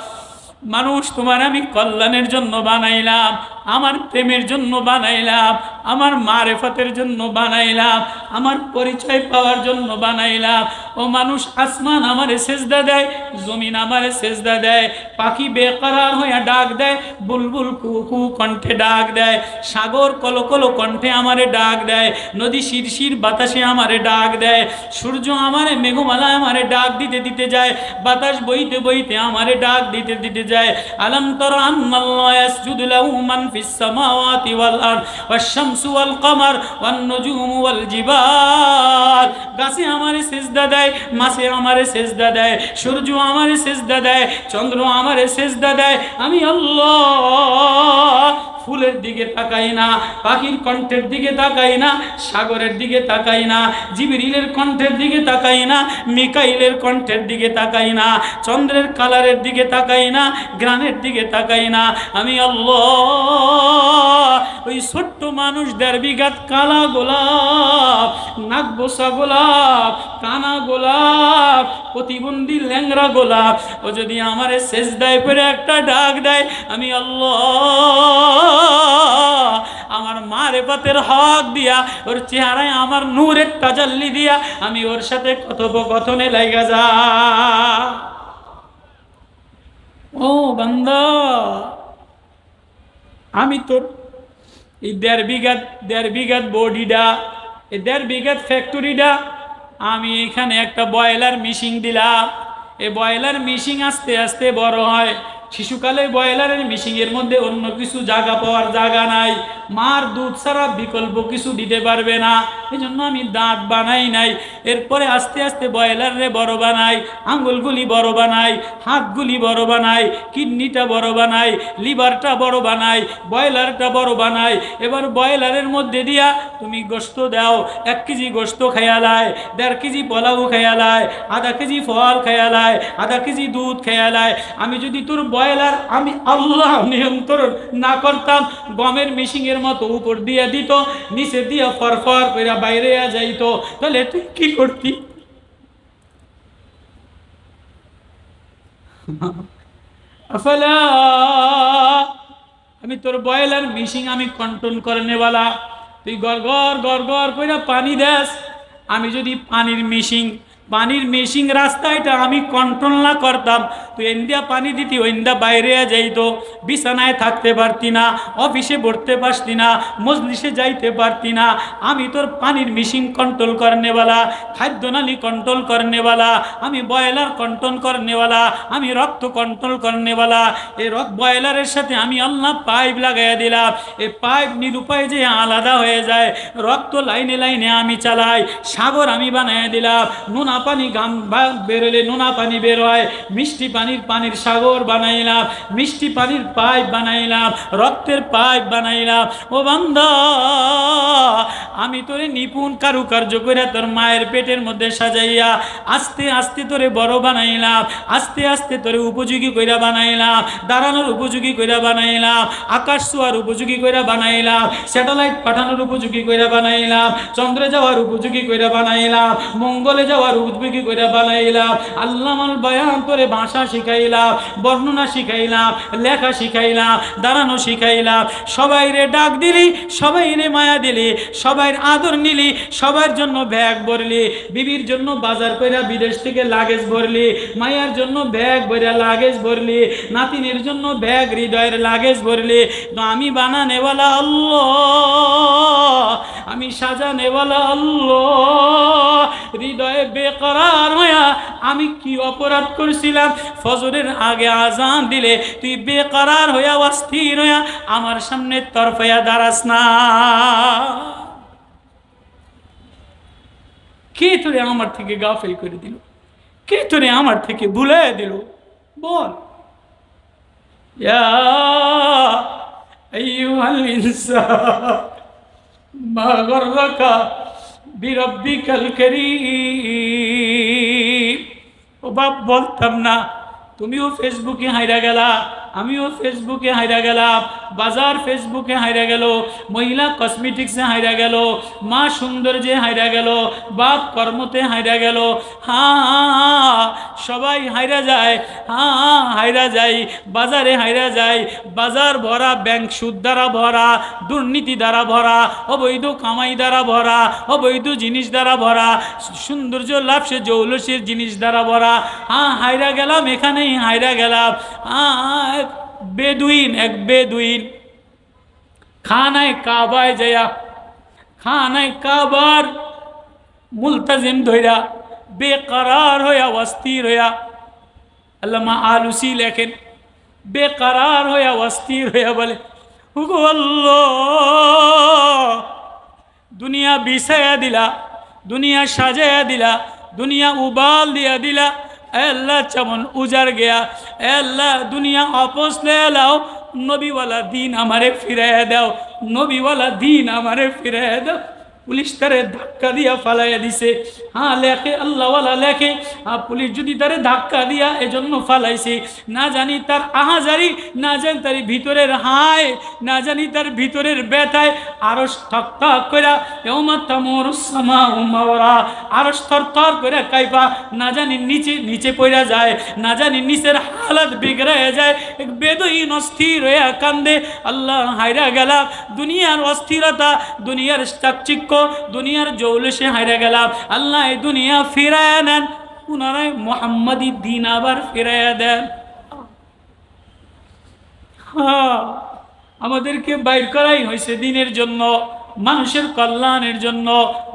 মানুষ তোমার আমি কল্যাণের জন্য বানাইলাম, আমার প্রেমের জন্য বানাইলাম, আমার মারেফতের জন্য বানাইলাম, আমার পরিচয় পাওয়ার জন্য বানাইলাম। ও মানুষ, আসমান আমারে সেজদা দেয়, জমিন আমারে সেজদা দেয়, পাখি বেকরার হইয়া ডাক দেয়, বুলবুল কুকু কণ্ঠে ডাক দেয়, সাগর কলকল কণ্ঠে আমারে ডাক দেয়, নদী শিরশির বাতাসে আমারে ডাক দেয়, সূর্য আমারে মেঘমালা আমারে ডাক দিতে দিতে যায়, বাতাস বইতে বইতে আমারে ডাক দিতে দিতে যায়। আলম তারা আন্নাল্লাহ ইয়াসজুদু লাহু মান ফিস সামাওয়াতি ওয়াল আরদ ওয়াশ শামসু ওয়াল কমার ওয়ান নুজুমু ওয়াল জিবাল। গাছে আমারে সিজদা দেয়, মাছে আমারে সিজদা দেয়, সূর্য আমারে সিজদা দেয়, চন্দ্র আমারে সিজদা দেয়। আমি আল্লাহ ফুলের দিকে তাকাই না, পাখির কণ্ঠের দিকে তাকাই না, সাগরের দিকে তাকাই না, জিবরিলের কণ্ঠের দিকে তাকাই না, মিকাইলের কণ্ঠের দিকে তাকাই না, চন্দ্রের কালারের দিকে তাকাই না, গ্রানের দিকে তাকাই না। আমি আল্লাহ ওই ছোট্ট মানুষ 1.5 বিঘাত কালা গোলাপ, নাক বসা গোলাপ, কানা গোলাপ, প্রতিবন্ধী ল্যাংরা গোলাপ, ও যদি আমারে সেজদায় পড়ে একটা ডাক দেয়, আমি আল্লাহ আমার মারেফতের হক দিয়া, ওর চেহারায় আমার নূরের তাজাল্লি দিয়া আমি ওর সাথে কথোপকথনে লাগা যা। ও বান্দা, আমি তোর এই 1.5 বিঘাত বডিটা, এই 1.5 বিঘাত ফ্যাক্টরিটা, আমি এখানে একটা ব্রয়লার মেশিন দিলাম। এই ব্রয়লার মেশিন আস্তে আস্তে বড় হয়। শিশুকালে ব্রয়লারের মেশিনের মধ্যে অন্য কিছু জায়গা পাওয়ার জায়গা নাই, মার দুধ ছাড়া বিকল্প কিছু দিতে পারবে না, এই জন্য আমি দাঁত বানাই নাই। এরপরে আস্তে আস্তে ব্রয়লারে বড় বানাই, আঙ্গুলগুলি বড় বানাই, হাতগুলি বড় বানাই, কিডনিটা বড় বানাই, লিভারটা বড় বানাই, ব্রয়লারটা বড় বানাই। এবার ব্রয়লারের মধ্যে দিয়া তুমি গোশত দাও, 1 কেজি গোশত খেয়ালায়, 1.5 কেজি পোলাও খেয়ালায়, 1/2 কেজি ফল খেয়ালায়, 1/2 কেজি দুধ খেয়ালায়। আমি যদি তোর ব্রয়লার আমি আল্লাহ নিয়ন্ত্রণ না করতাম, গমের মেশিনের মতো উপর দিয়া দিত, নিচে দিয়া ফরফর করে বাইরে যাইতো, তাহলে তুই কি করতি? আফালা, আমি তোর ব্রয়লার মেশিন আমি কন্ট্রোল করে নেওয়ালা, তুই গড় গড় গড় গড় করে পানি দেস। আমি যদি পানির মেশিন পানির মেশিন রাস্তায়টা আমি কন্ট্রোল না করতাম, তুই ইন্ডিয়া পানি দিতি ইন্ডিয়া বাইরে যাইতো, বিছানায় থাকতে পারতি না, অফিসে পড়তে পারতি না, মজলিসে যাইতে পারতি না। আমি তোর পানির মেশিন কন্ট্রোল করনেওয়ালা, খাদ্যনালী কন্ট্রোল করনেওয়ালা, আমি বয়লার কন্ট্রোল করনেওয়ালা, আমি রক্ত কন্ট্রোল করনেওয়ালা। এই বয়লারের সাথে আমি আল্লাহ পাইপ লাগাইয়া দিলাম, এই পাইপ নিরুপায় যে আলাদা হয়ে যায়, রক্ত লাইনে লাইনে আমি চালাই। সাগর আমি বানাইয়া দিলাম, নোনা পানি গাম বেরোলে নোনা পানি বের হয়, মিষ্টি পানির সাগর বানাইলাম, মিষ্টি পানির পাইপ বানাইলাম, রক্তের পাইপ বানাইলাম। ও বান্দা, আমি তোরে নিপুণ কারুকার্য করে তোর মায়ের পেটের মধ্যে সাজাইয়া আস্তে আস্তে তোরে বড় বানাইলাম, আস্তে আস্তে তোরে উপযোগী কইরা বানাইলাম, দাঁড়ানোর উপযোগী কইরা বানাইলাম, আকাশ ছোঁয়ার উপযোগী কইরা বানাইলাম, স্যাটেলাইট পাঠানোর উপযোগী কইরা বানাইলাম, চন্দ্রে যাওয়ার উপযোগী কইরা বানাইলাম, মঙ্গলে যাওয়ার উপযোগী কইরা বানাইলাম। আল্লামাল বায়ান তোরে ভাষা শিখাইলাম, বর্ণনা শিখাইলাম, লেখা শিখাইলাম, দাঁড়ানো শিখাইলাম। সবাই রে ডাক দিলি, সবাই রে মায়া দিলি, সবাই আদর নিলি, সবার জন্য ব্যাগ ভরলি, বিবির জন্য বাজার কইরা বিদেশ থেকে লাগেজ ভরলি, মায়ার জন্য ব্যাগ ভরা লাগেজ ভরলি, নাতিনের জন্য ব্যাগ হৃদয়ের লাগেজ ভরলি। তো আমি বানানেওয়ালা আল্লাহ, আমি সাজানেওয়ালা আল্লাহ। হৃদয়ে বেকরার হইয়া আমি কি অপরাধ করছিলাম? ফজরের আগে আজান দিলে তুই বেকরার হইয়া অস্থির হইয়া আমার সামনে তরফাইয়া দাঁড়াস না। কে তোরে আমার থেকে গাফেল করে দিল? কে তোরে আমার থেকে ভুলে দিল? বল। ইয়া আইয়ুহাল ইনসান মা গররাকা বিরব্বিকাল কারীম। ও বাপ, বলতাম না? তুমিও ফেসবুকে হাইরা গেলা, আমিও ফেসবুকে হাইরা গেলাম, বাজার ফেসবুকে হাইরা গেল, মহিলা কসমেটিক্সে হাইরা গেল, মা সৌন্দর্যে হাইরা গেল, বাপ কর্মতে হাইরা গেল। হ্যাঁ, সবাই হাইরা যায়, হ্যাঁ হাইরা যাই, বাজারে হাইরা যায়। বাজার ভরা ব্যাংক সুদ দ্বারা ভরা, দুর্নীতি দ্বারা ভরা, অবৈধ কামাই দ্বারা ভরা, অবৈধ জিনিস দ্বারা ভরা, সৌন্দর্য লাভসে জৌলসের জিনিস দ্বারা ভরা। হ্যাঁ হাইরা গেলাম, এখানেই হাইরা গেলাম। বেদুইন, এক বেদুইন খানায় কাবায় যায়া, খানায় কাবার মুলতাজিম ধইরা বেকরার হইয়া অস্থির হইয়া, আল্লামা আলুসি লেখেন, বেকরার হইয়া অস্থির হইয়া বলে, ওগো আল্লাহ, দুনিয়া বিছায়া দিলা, দুনিয়া সাজায়া দিলা, দুনিয়া উবাল দিয়া দিলা। আল্লাহ যেমন উজার গেয়া, আল্লাহ দুনিয়া আপস লে লাও, নবীওয়ালা দিন আমারে ফিরাইয়া দাও, নবীওয়ালা দিন আমারে ফিরাইয়া দাও। পুলিশ তারে ধাক্কা দিয়া ফালাইয়া দিছে। হ্যাঁ লেখে, আল্লাহওয়ালা লেখে, পুলিশ যদি তারে ধাক্কা দিয়া এজন্য ফালাইছে, না জানি তার আহাজারি, না জানি তার ভিতরের হায়, না জানি তার ভিতরের ব্যথায় আরশ ঠক ঠক কইরা ইয়াউমা তামুরুস সামাউ মাওরা, আরশ থরথর কইরা কাইপা না জানি নিচে নিচে পড়া যায়, না জানি নিচের হালত বিগড়ায় যায়। এক বেদুইন অস্থির হইয়া কান্দে, আল্লাহ হাইরা গেলাম, দুনিয়ার অস্থিরতা, দুনিয়ার চাকচিক্য, দুনিয়ার জৌলসে হাইরা গেলাম। আল্লাহ এই দুনিয়া ফিরায়া নেন, পুনরায় মুহাম্মাদি দিন আবার ফিরাইয়া দেন। হ্যাঁ, আমাদেরকে বাইর করাই হয়েছে দিনের জন্য, মানুষের কল্যাণের জন্য,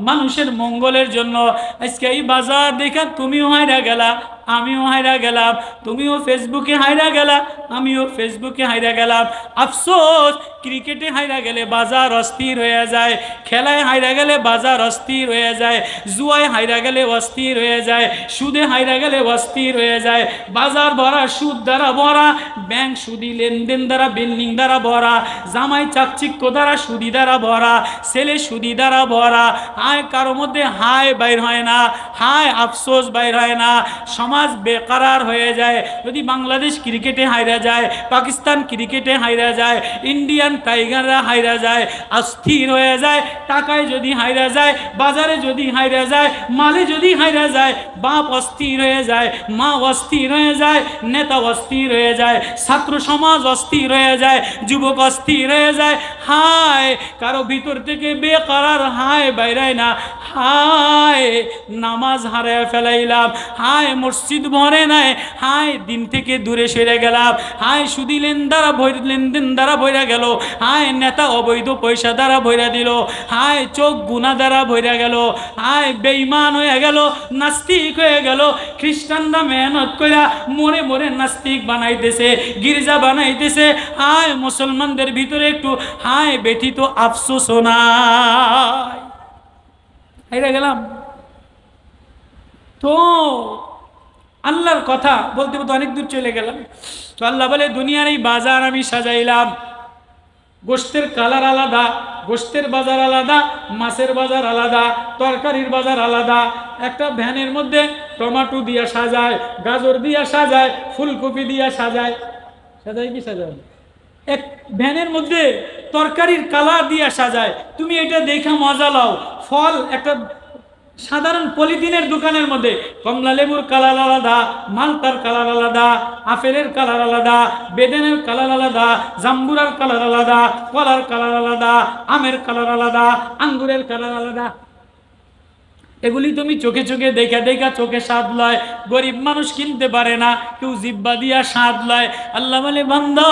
মানুষের মঙ্গলের জন্য। আজকে এই বাজার দেখা তুমিও হাইরা গেলা, আমিও হাইরা গেলাম, তুমিও ফেসবুকে হাইরা গেলা, আমিও ফেসবুকে হাইরা গেলাম। আফসোস, ক্রিকেটে হাইরা গেলে বাজার অস্থির হয়ে যায়, খেলায় হাইরা গেলে বাজার অস্থির হয়ে যায়, জুয়ায় হাইরা গেলে অস্থির হয়ে যায়, সুদে হাইরা গেলে অস্থির হয়ে যায়। বাজার ভরা সুদ দ্বারা ভরা, ব্যাংক সুদি লেনদেন দ্বারা, বিল্ডিং দ্বারা ভরা, জামাই চাকচিক্য দ্বারা সুদি দ্বারা ভরা, ছেলে সুদি দ্বারা ভরা। হায় কারো মধ্যে হায় বাইর হয় না, হায় আফসোস বাইর হয় না, সমাজ বেকারার হয়ে যায়। যদি বাংলাদেশ ক্রিকেটে হাইরা যায়, পাকিস্তান ক্রিকেটে হাইরা যায়, ইন্ডিয়ান টাইগাররা হাইরা যায়, অস্থির হয়ে যায়। টাকায় যদি হাইরা যায়, বাজারে যদি হাইরা যায়, মালে যদি হাইরা যায়, বাপ অস্থির হয়ে যায়, মা অস্থির হয়ে যায়, নেতা অস্থির হয়ে যায়, ছাত্র সমাজ অস্থির হয়ে যায়, যুবক অস্থির হয়ে যায়। হায় কারো ভিতর থেকে বেকারার হায় বাইরায় না, হায় নামাজ হারায় ফেলাইলাম, হায় মসজিদ ভরে নাই, হায় দিন থেকে দূরে সরে গেলাম, হায় সুদি লেনদেন দ্বারা ভইরা গেল, হায় নেতা অবৈধ পয়সা দ্বারা ভইরা দিল, হায় চোখ গুনাহ দ্বারা ভইরা গেল, হায় বেঈমান হয়ে গেল, নাস্তিক হয়ে গেল। খ্রিস্টানরা মেহনত কইরা মরে মরে নাস্তিক বানাইতেছে, গির্জা বানাইতেছে। হায় মুসলমানদের ভিতরে একটু হায় ব্যথিত আফসোস নাই। হাইরা গেলাম তো আল্লাহর কথা বলতে বলতে অনেক দূর চলে গেলাম। তো আল্লাহ বলে দুনিয়ার এই বাজার আমি সাজাইলাম, গোশতের কালার আলাদা, গোশতের বাজার আলাদা, মাছের বাজার আলাদা, তরকারির বাজার আলাদা। একটা ভ্যানের মধ্যে টমেটো দিয়া সাজায়, গাজর দিয়া সাজায়, ফুলকপি দিয়া সাজায়, সাজায় কি সাজায়? এক ভ্যানের মধ্যে তরকারির কালার দিয়া সাজায়। তুমি এটা দেখে মজা লাও। ফল একটা সাধারণ পলিথিনের দোকানের মধ্যে কমলা লেবুর কালার আলাদা, মালটার কালার আলাদা, আপেলের কালার আলাদা, বেদেনের কালার আলাদা, জাম্বুরার কালার আলাদা, কলার কালার আলাদা, আমের কালার আলাদা, আঙ্গুরের কালার আলাদা। এগুলি তুমি চোখে চোখে দেখা দেখা চোখে স্বাদ লয়। গরিব মানুষ কিনতে পারে না, কেউ জিব্বা দিয়া স্বাদ লয়। আল্লাহ বলে বান্দা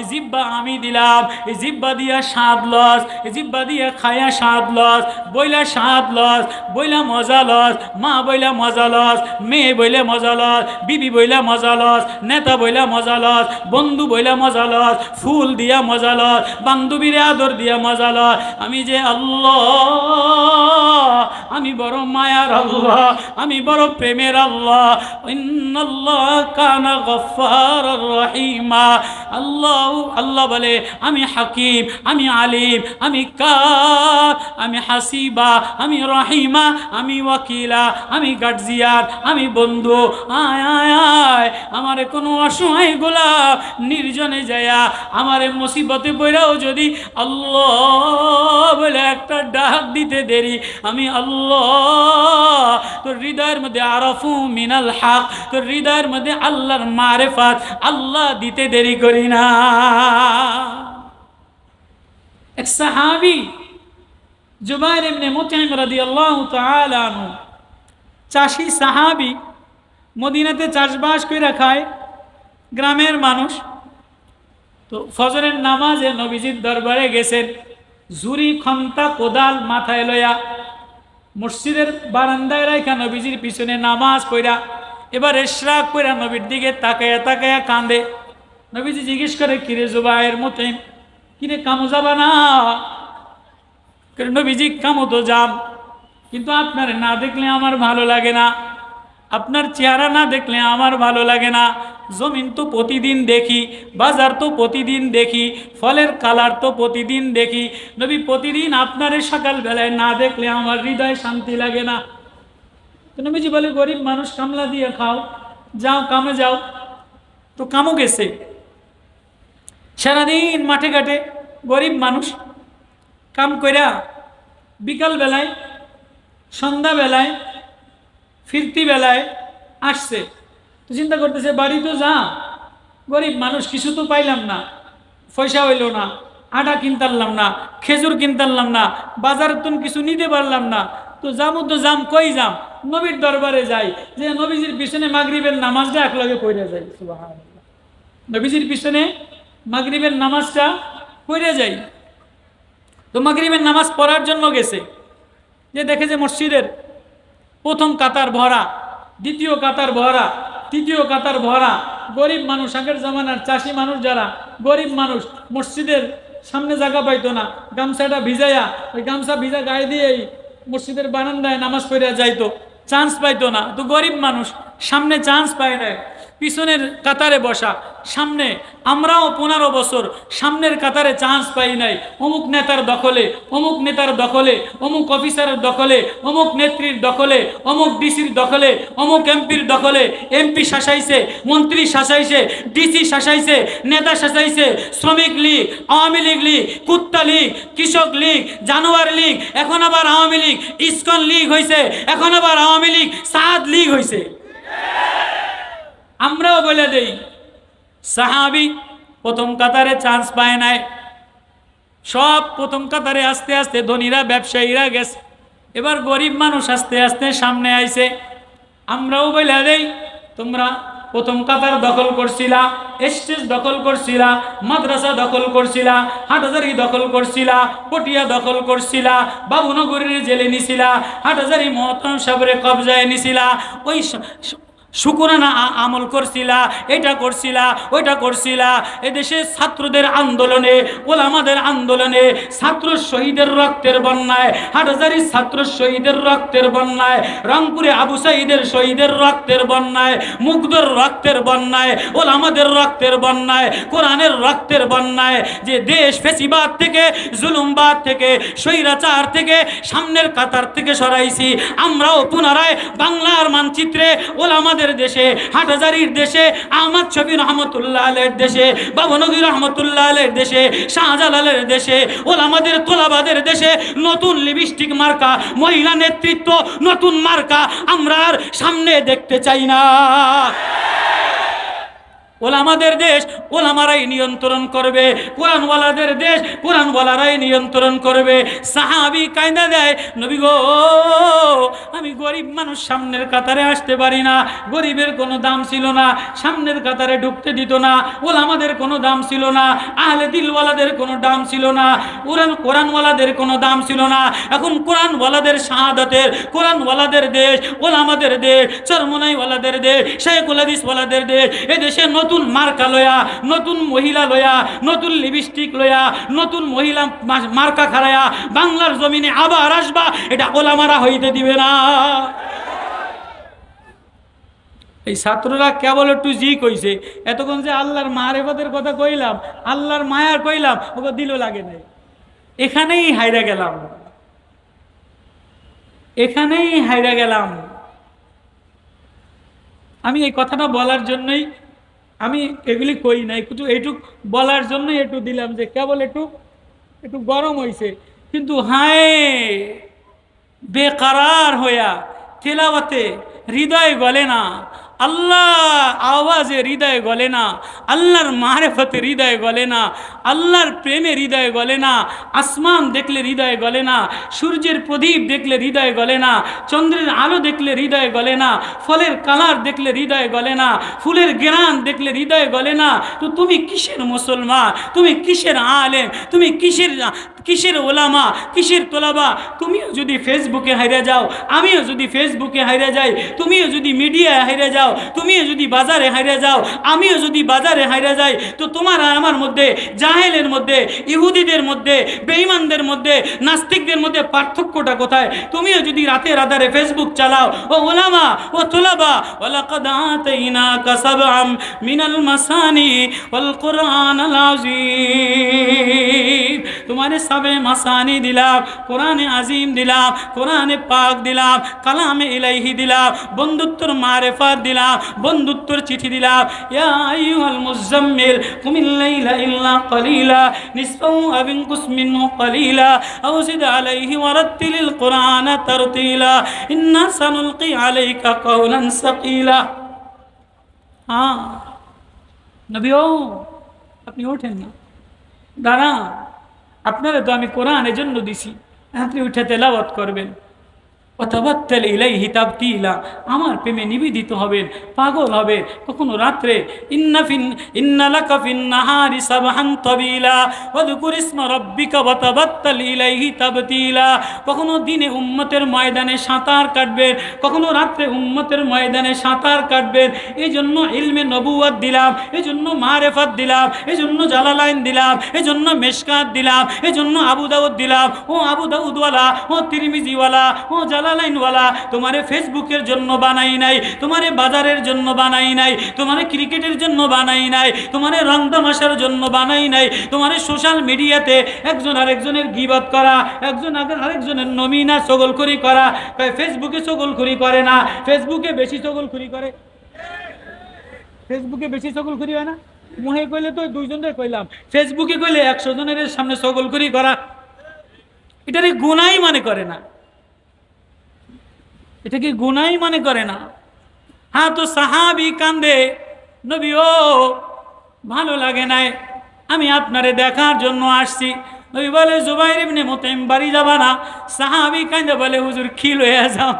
এই জিব্বা আমি দিলাম, এই জিব্বা দিয়া স্বাদ লস, এই জিব্বা দিয়া খায়া স্বাদ লস, বইলা স্বাদ লস, বইলা মজা লস, মা বইলা মজা লস, মেয়ে বইলে মজা লস, বিবি বইলা মজা লস, নেতা বইলা মজা লস, বন্ধু বইলা মজা লস, ফুল দিয়া মজা লস, বান্ধবীর আদর দিয়া মজা লস। আমি যে আল্লাহ, আমি বড় মায়ার আল্লাহ, আমি বড় প্রেমের আল্লাহ। ইন্নাল্লাহ কানা গফফারার রহিমা। আল্লাহ বলে আমি হাকিম, আমি আলিম, আমি কার, আমি হাসিবা, আমি রহিমা, আমি ওয়াকিলা, আমি গার্জিয়ান, আমি বন্ধু। আয় আয় আয় আমারে কোনো অসহায় গোলাপ নির্জনে যায়া আমারে মুসিবতে পড়াও যদি আল্লাহ বলে একটা ডাক দিতে দেরি, আমি আল্লাহ তোর হৃদয়ের মধ্যে আরাফু মিনাল হক, তোর হৃদয়ের মধ্যে আল্লাহর মারিফাত আল্লাহ দিতে দেরি করি না। এক সাহাবী জুবাইর ইবনে মুতঈম রাদিয়াল্লাহু তাআলা আনহু, চাষী সাহাবী, মদিনাতে চাষবাস করে খায়, গ্রামের মানুষ। তো ফজরের নামাজে নবীজির দরবারে গেছেন, ঝুরি খন্তা কোদাল মাথায় লয়া মসজিদের বারান্দায় রাখা নবীজির পিছনে নামাজ পড়া, এবার ইশরাক পড়া নবীর দিকে তাকায়া তাকায়া কান্দে। নবীজি জিজ্ঞেস করে কিরে জুবাইর মুতঈম, কিরে কামো যাবা না? নবীজি কামো তো যাম, কিন্তু আপনার না দেখলে আমার ভালো লাগে না, আপনার চেহারা না দেখলে আমার ভালো লাগে না। জমিন তো প্রতিদিন দেখি, বাজার তো প্রতিদিন দেখি, ফলের কালার তো প্রতিদিন দেখি, নবী প্রতিদিন আপনারে সকালবেলায় না দেখলে আমার হৃদয় শান্তি লাগে না। তো নবীজি বলে গরিব মানুষ কামলা দিয়ে খাও, যাও কামে যাও। তো কামও গেছে, সারাদিন মাঠে ঘাটে গরিব মানুষ কাম কইরা বিকালবেলায় সন্ধ্যাবেলায় ফিরতি বেলায় আসছে। তো চিন্তা করতেছে বাড়ি তো যা, গরিব মানুষ কিছু তো পাইলাম না, পয়সা হইল না, আটা কিনতারলাম না, খেজুর কিনতারলাম না, বাজার তো কিছু নিতে পারলাম না। তো যামু তো যাম, কই যাম? নবীর দরবারে যাই, যে নবীজির পিছনে মাগরিবের নামাজটা একলগে পড়ে যাই। সুবহানাল্লাহ, নবীজির পিছনে মাগরিবের নামাজটা পড়ে যাই। তো মাগরিবের নামাজ পড়ার জন্য গেছে, যে দেখে যে মসজিদের প্রথম কাতার ভরা, দ্বিতীয় কাতার ভরা, তৃতীয় কাতার ভরা, গরিব মানুষ, আগের জামানার চাষি মানুষ যারা গরিব মানুষ, মসজিদের সামনে জায়গা পাইতো না, গামছাটা ভিজাইয়া ওই গামছা ভিজা গায়ে দিয়েই মসজিদের বারান্দায় নামাজ পড়িয়া যাইতো, চান্স পাইতো না। তো গরিব মানুষ সামনে চান্স পায় না, পিছনের কাতারে বসা। সামনে আমরাও 15 বছর সামনের কাতারে চান্স পাই নাই, অমুক নেতার দখলে, অমুক নেতার দখলে, অমুক অফিসারের দখলে, অমুক নেত্রীর দখলে, অমুক ডিসির দখলে, অমুক এমপির দখলে। এমপি শাসাইছে, মন্ত্রী শাসাইছে, ডিসি শাসাইছে, নেতা শাসাইছে, শ্রমিক লীগ, আওয়ামী লীগ, কুত্তা লীগ, কৃষক লীগ, জানোয়ার লীগ, এখন আবার আওয়ামী লীগ, ইসকন লীগ হয়েছে, এখন আবার আওয়ামী লীগ সাদ লীগ হয়েছে। আমরাও বলে দেই, সাহাবী প্রথম কাতারে চান্স পায় নাই, সব প্রথম কাতারে আস্তে আস্তে ধনীরা ব্যবসায়ীরা গেছে, এবার গরিব মানুষ আস্তে আস্তে সামনে আইছে, আমরাও বলে দেই তোমরা প্রথম কাতার দখল করছিলা, স্টেজ দখল করছিলা, মাদ্রাসা দখল করছিলা, হাটহাজারি দখল করছিলা, পটিয়া দখল করছিলা, বাবুনগরীর জেলে নিছিলা, হাটহাজারি মহতরম সাহেবের কবজায় নিছিলা, ওই শুকুরানা আমল করছিলা, এটা করছিলা, ওইটা করছিলা। এদেশে ছাত্রদের আন্দোলনে, ওলামাদের আন্দোলনে, ছাত্র শহীদের রক্তের বন্যায়, হাটহাজারির ছাত্র শহীদের রক্তের বন্যায়, রংপুরে আবু সাঈদের শহীদের রক্তের বন্যায়, মুগ্ধর রক্তের বন্যায়, ওলামাদের রক্তের বন্যায়, কোরআনের রক্তের বন্যায় যে দেশ ফেসিবাদ থেকে, জুলুমবাদ থেকে, স্বৈরাচার থেকে, সামনের কাতার থেকে সরাইছি, আমরাও পুনরায় বাংলার মানচিত্রে ওলামাদের দেশে, হাটহাজারির দেশে, আহমদ শফি রহমতুল্লাহ আলাইহির দেশে, বাবনগরী রহমতুল্লাহ আলাইহির দেশে, শাহজালালের দেশে, ওলামাদের তোলাবাদের দেশে নতুন লিপস্টিক মার্কা, মহিলা নেতৃত্ব, নতুন মার্কা আমরা আর সামনে দেখতে চাই না। ওলামাদের দেশ ওলামারাই নিয়ন্ত্রণ করবে, কোরআনওয়ালাদের দেশ কোরআনওয়ালারাই নিয়ন্ত্রণ করবে। সাহাবী কায়দা দেয়, নবী গো আমি গরিব মানুষ, সামনের কাতারে আসতে পারি না, গরিবের কোনো দাম ছিল না, সামনের কাতারে ঢুকতে দিত না, ওলামাদের কোনো দাম ছিল না, আহলে দিলওয়ালাদের কোনো দাম ছিল না, কোরআনওয়ালাদের কোনো দাম ছিল না। এখন কোরআনওয়ালাদের শাহাদাতের, কোরআনওয়ালাদের দেশ, ওলামাদের দেশ, চরমনাইওয়ালাদের দেশ, শাইখুল হাদিসওয়ালাদের দেশ, এদেশে নতুন মার্কা লয়া, নতুন মহিলা লয়া, নতুন লিপস্টিক লয়া, নতুন মহিলা মার্কা খাড়ায়া বাংলার জমিনে আবার আসবা, এটা ওলামারা হইতে দিবে না। এই ছাত্ররা কেবল একটু জি কইছে, এতক্ষণ যে আল্লাহর মারেফতের কথা কইলাম, আল্লাহর মায়ার কইলাম, ওকে দিল লাগে নাই। এখানেই হাইরা গেলাম, এখানেই হাইরা গেলাম। আমি এই কথাটা বলার জন্যই আমি এগুলি কই নাই, কিন্তু এইটুক বলার জন্যই একটু দিলাম যে কেবল একটু গরম হয়েছে, কিন্তু হায় বেকারার হইয়া তেলাওয়াতে হৃদয় গলে না, আল্লাহ আওয়াজে হৃদয় গলে না, আল্লাহর মারেফতে হৃদয় গলে না, আল্লাহর প্রেমে হৃদয় গলে না, আসমান দেখলে হৃদয় গলে না, সূর্যের প্রদীপ দেখলে হৃদয় গলে না, চন্দ্রের আলো দেখলে হৃদয় গলে না, ফলের কালার দেখলে হৃদয় গলে না, ফুলের ঘ্রাণ দেখলে হৃদয় গলে না। তো তুমি কিসের মুসলমান, তুমি কিসের আলেম, তুমি কিসের ওলামা, কিসের তোলাবা? তুমিও যদি ফেসবুকে হাইরা যাও, আমিও যদি ফেসবুকে হাইরা যাই, তুমিও যদি মিডিয়ায় হাইরা যাও, তুমিও যদি বাজারে হাইরা যাও, আমিও যদি বাজারে হাইরা যাই, তো তোমার আর আমার মধ্যে, জাহেলের মধ্যে, ইহুদিদের মধ্যে, বেঈমানদের মধ্যে, নাস্তিকদের মধ্যে পার্থক্যটা কোথায়? তুমিও যদি রাতের আধারে ফেসবুক চালাও, ও ওলামা ও তোলাবা, ওয়ালাকাদ আতাইনাকা সাবআম মিনাল মাসানি ওয়াল কুরআনাল আযীম, তোমারে সাবে মাসানি দিলাম, কোরআনে আজিম দিলাম, কোরআনে পাক দিলাম, কালামে ইলাইহি দিলাম, বন্ধুত্বর মারেফাত দিলাম, বন্ধুত্বর চিঠি দিলাম। ইয়া আইয়ুহাল মুজাম্মিল কুমিল লাইলা ইল্লা কালিলা নিসফাহু আও ইনকুস মিনহু কালিলা আও জিদ আলাইহি ওয়ারাত্তিলিল কুরআনা তারতিলা ইন্না সানুলকি আলাইকা কাওলান সাকিলা। হ্যাঁ নবী, ও আপনি ওঠেন না, দাঁড়া, আপনারা তো আমি কোরআন এজন্য দিছি, আপনি উঠে তেলাওয়াত করবেন। ওয়াতাবাত্তাল ইলাইহি তাবতিলা, আমার প্রেমে নিবেদিত হবেন, পাগল হবেন। কখনো রাত্রে ইন্না লাকা ফিন নাহারি সাবহান তাবিলা ওয়াযকুর ইসমা রাব্বিকা ওয়াতাবাত্তাল ইলাইহি তাবতিলা। কখনো দিনে উম্মতের ময়দানে সাঁতার কাটবেন, কখনো রাত্রে উম্মতের ময়দানে সাঁতার কাটবেন। এই জন্য ইলমে নবুয়ত দিলাম, এই জন্য মারেফাত দিলাম, এই জন্য জালালাইন দিলাম, এই জন্য মেশকাত দিলাম, এই জন্য আবু দাউদ দিলাম। ও আবু দাউদওয়ালা, ও তিরমিজিওয়ালা, ও জালালাইনওয়ালা, তোমারে ফেসবুকের জন্য বানাই নাই, তোমারে বাজারের জন্য বানাই নাই, তোমারে ক্রিকেটের জন্য বানাই নাই, তোমারে রং তামাশার জন্য বানাই নাই, তোমারে সোশ্যাল মিডিয়াতে একজন আরেকজনের গীবত করা, একজন আরেকজনের নমিনা চগলখড়ি করা। ফেসবুকে চগলখড়ি করে না, ফেসবুকে বেশি চগলখড়ি করে, ফেসবুকে বেশি চগলখড়ি হয় না। মুহে কইলে তো দুইজনের কইলাম, ফেসবুকে কইলে 100 জনের সামনে চগলখড়ি করা, এটারে গুনাই মনে করে না, এটাকে গুনাই মনে করে না। হ্যাঁ, তো সাহাবী কান্দে, নবী ও ভালো লাগে নাই, আমি আপনারে দেখার জন্য আসছি, নবী বলে জুবাইর ইবনে মুতাইম বাড়ি যাবা না? সাহাবী কাঁদে বলে হুজুর কি লইয়া যাও?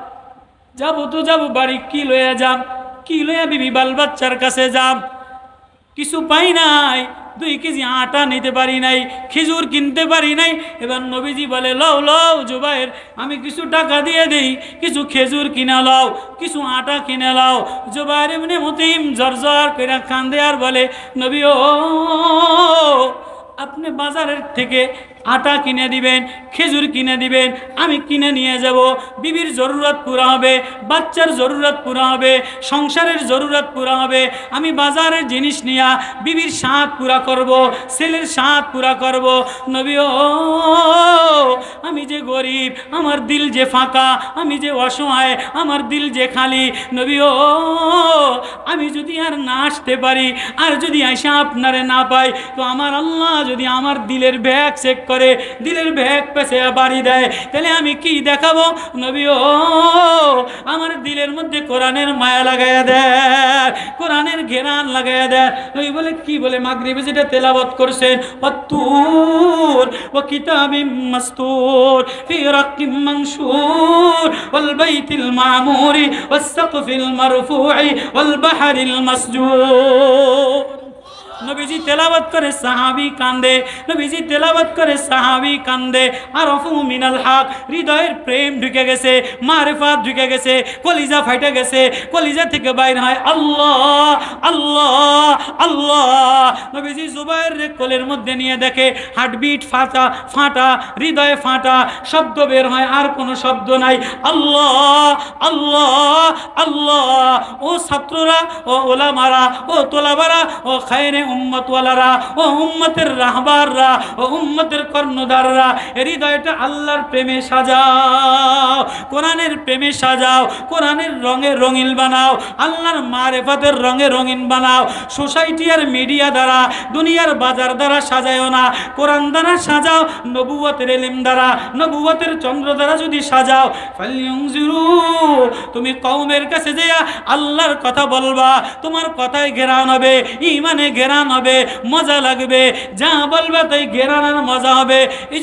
যাবো তো যাবো, বাড়ি কি লইয়া যাম? কি লইয়া বিবি বাল বাচ্চার কাছে যাম? কিছু পাই নাই, 2 কেজি আটা নিতে পারি নাই, খেজুর কিনতে পারি নাই। এবার নবীজি বলে লও লও জুবাইর, আমি কিছু টাকা দিয়ে দেই, কিছু খেজুর কিনে লও, কিছু আটা কিনে লও। জুবাইর ইবনে মুতাইম জর্জর করে কান্দে আর বলে নবী ও, আপনি বাজারের থেকে আটা কিনে দিবেন, খেজুর কিনে দিবেন, আমি কিনে নিয়ে যাব। বিবির জরুরত পুরা হবে, বাচ্চার জরুরত পুরা হবে, সংসারের জরুরত পুরা হবে। আমি বাজারের জিনিস নিয়া বিবির স্বাদ পুরা করব, ছেলের স্বাদ পুরা করব। নবী ও, আমি যে গরিব, আমার দিল যে ফাঁকা, আমি যে অসহায়, আমার দিল যে খালি। নবী ও, আমি যদি আর না আসতে পারি, আর যদি আইসা আপনারে না পাই, তো আমার আল্লাহ যদি আমার দিলের ব্যাগ চেক করে, দিলের ব্যাগ পেছে বাড়ি দেয়, তাহলে আমি কি দেখাবো? নবী ও, আমার দিলের মধ্যে কোরআনের মায়া লাগাইয়া দেয়, কোরআনের ঘেরান লাগাইয়া দেয়। নবী বলে কি বলে? মাগরিবে যেটা তেলাওয়াত করছেন, ওয়াত্তুর ওয়া কিতাবিম মাসতুর ফি রাক্কিম মানশুর ওয়াল বাইতিল মামুরি ওয়াস সাকফিল মারফুই ওয়াল বাহরিল মাসজুর। নবীজি তেলাওয়াত করে সাহাবী কান্দে, নবীজি তেলাওয়াত করে সাহাবী কান্দে। আরফু মিনাল হক, হৃদয়ের প্রেম ঢুকে গেছে, মারিফাত ঢুকে গেছে, কলিজা ফাইটে গেছে, কলিজা থেকে বাইর হয় আল্লাহ আল্লাহ আল্লাহ। নবীজি জুবাইরের কোলের মধ্যে নিয়ে দেখে হার্টবিট ফাটা ফাটা, হৃদয়ে ফাটা, শব্দ বের হয়, আর কোনো শব্দ নাই। আল্লাহ আল্লাহ আল্লাহ। ও ছাত্ররা, ও ওলামারা, ও তোলাবারা, ও খায়রে উম্মতওয়ালারা, ও উম্মতের রাহবাররা, ও উম্মতের কর্ণধাররা, হৃদয়টা আল্লাহর প্রেমে সাজাও, কোরআনের প্রেমে সাজাও, কোরআনের রঙে রঙিন বানাও, আল্লাহর মারিফাতের রঙে রঙিন বানাও। সোসাইটি আর মিডিয়া দ্বারা, দুনিয়ার বাজার দ্বারা সাজায়ও না, কোরআন দ্বারা সাজাও, নবুয়তের ইলম দ্বারা, নবুয়তের চন্দ্র দ্বারা যদি সাজাও। ফালইউনজিরু, তুমি কওমের কাছে যেয়া আল্লাহর কথা বলবা, তোমার কথায় ঘেরান হবে, ইমানে ঘেরান হবে, মজা লাগবে, যা বলবা তাই ঘেরান আর মজা হবে। এই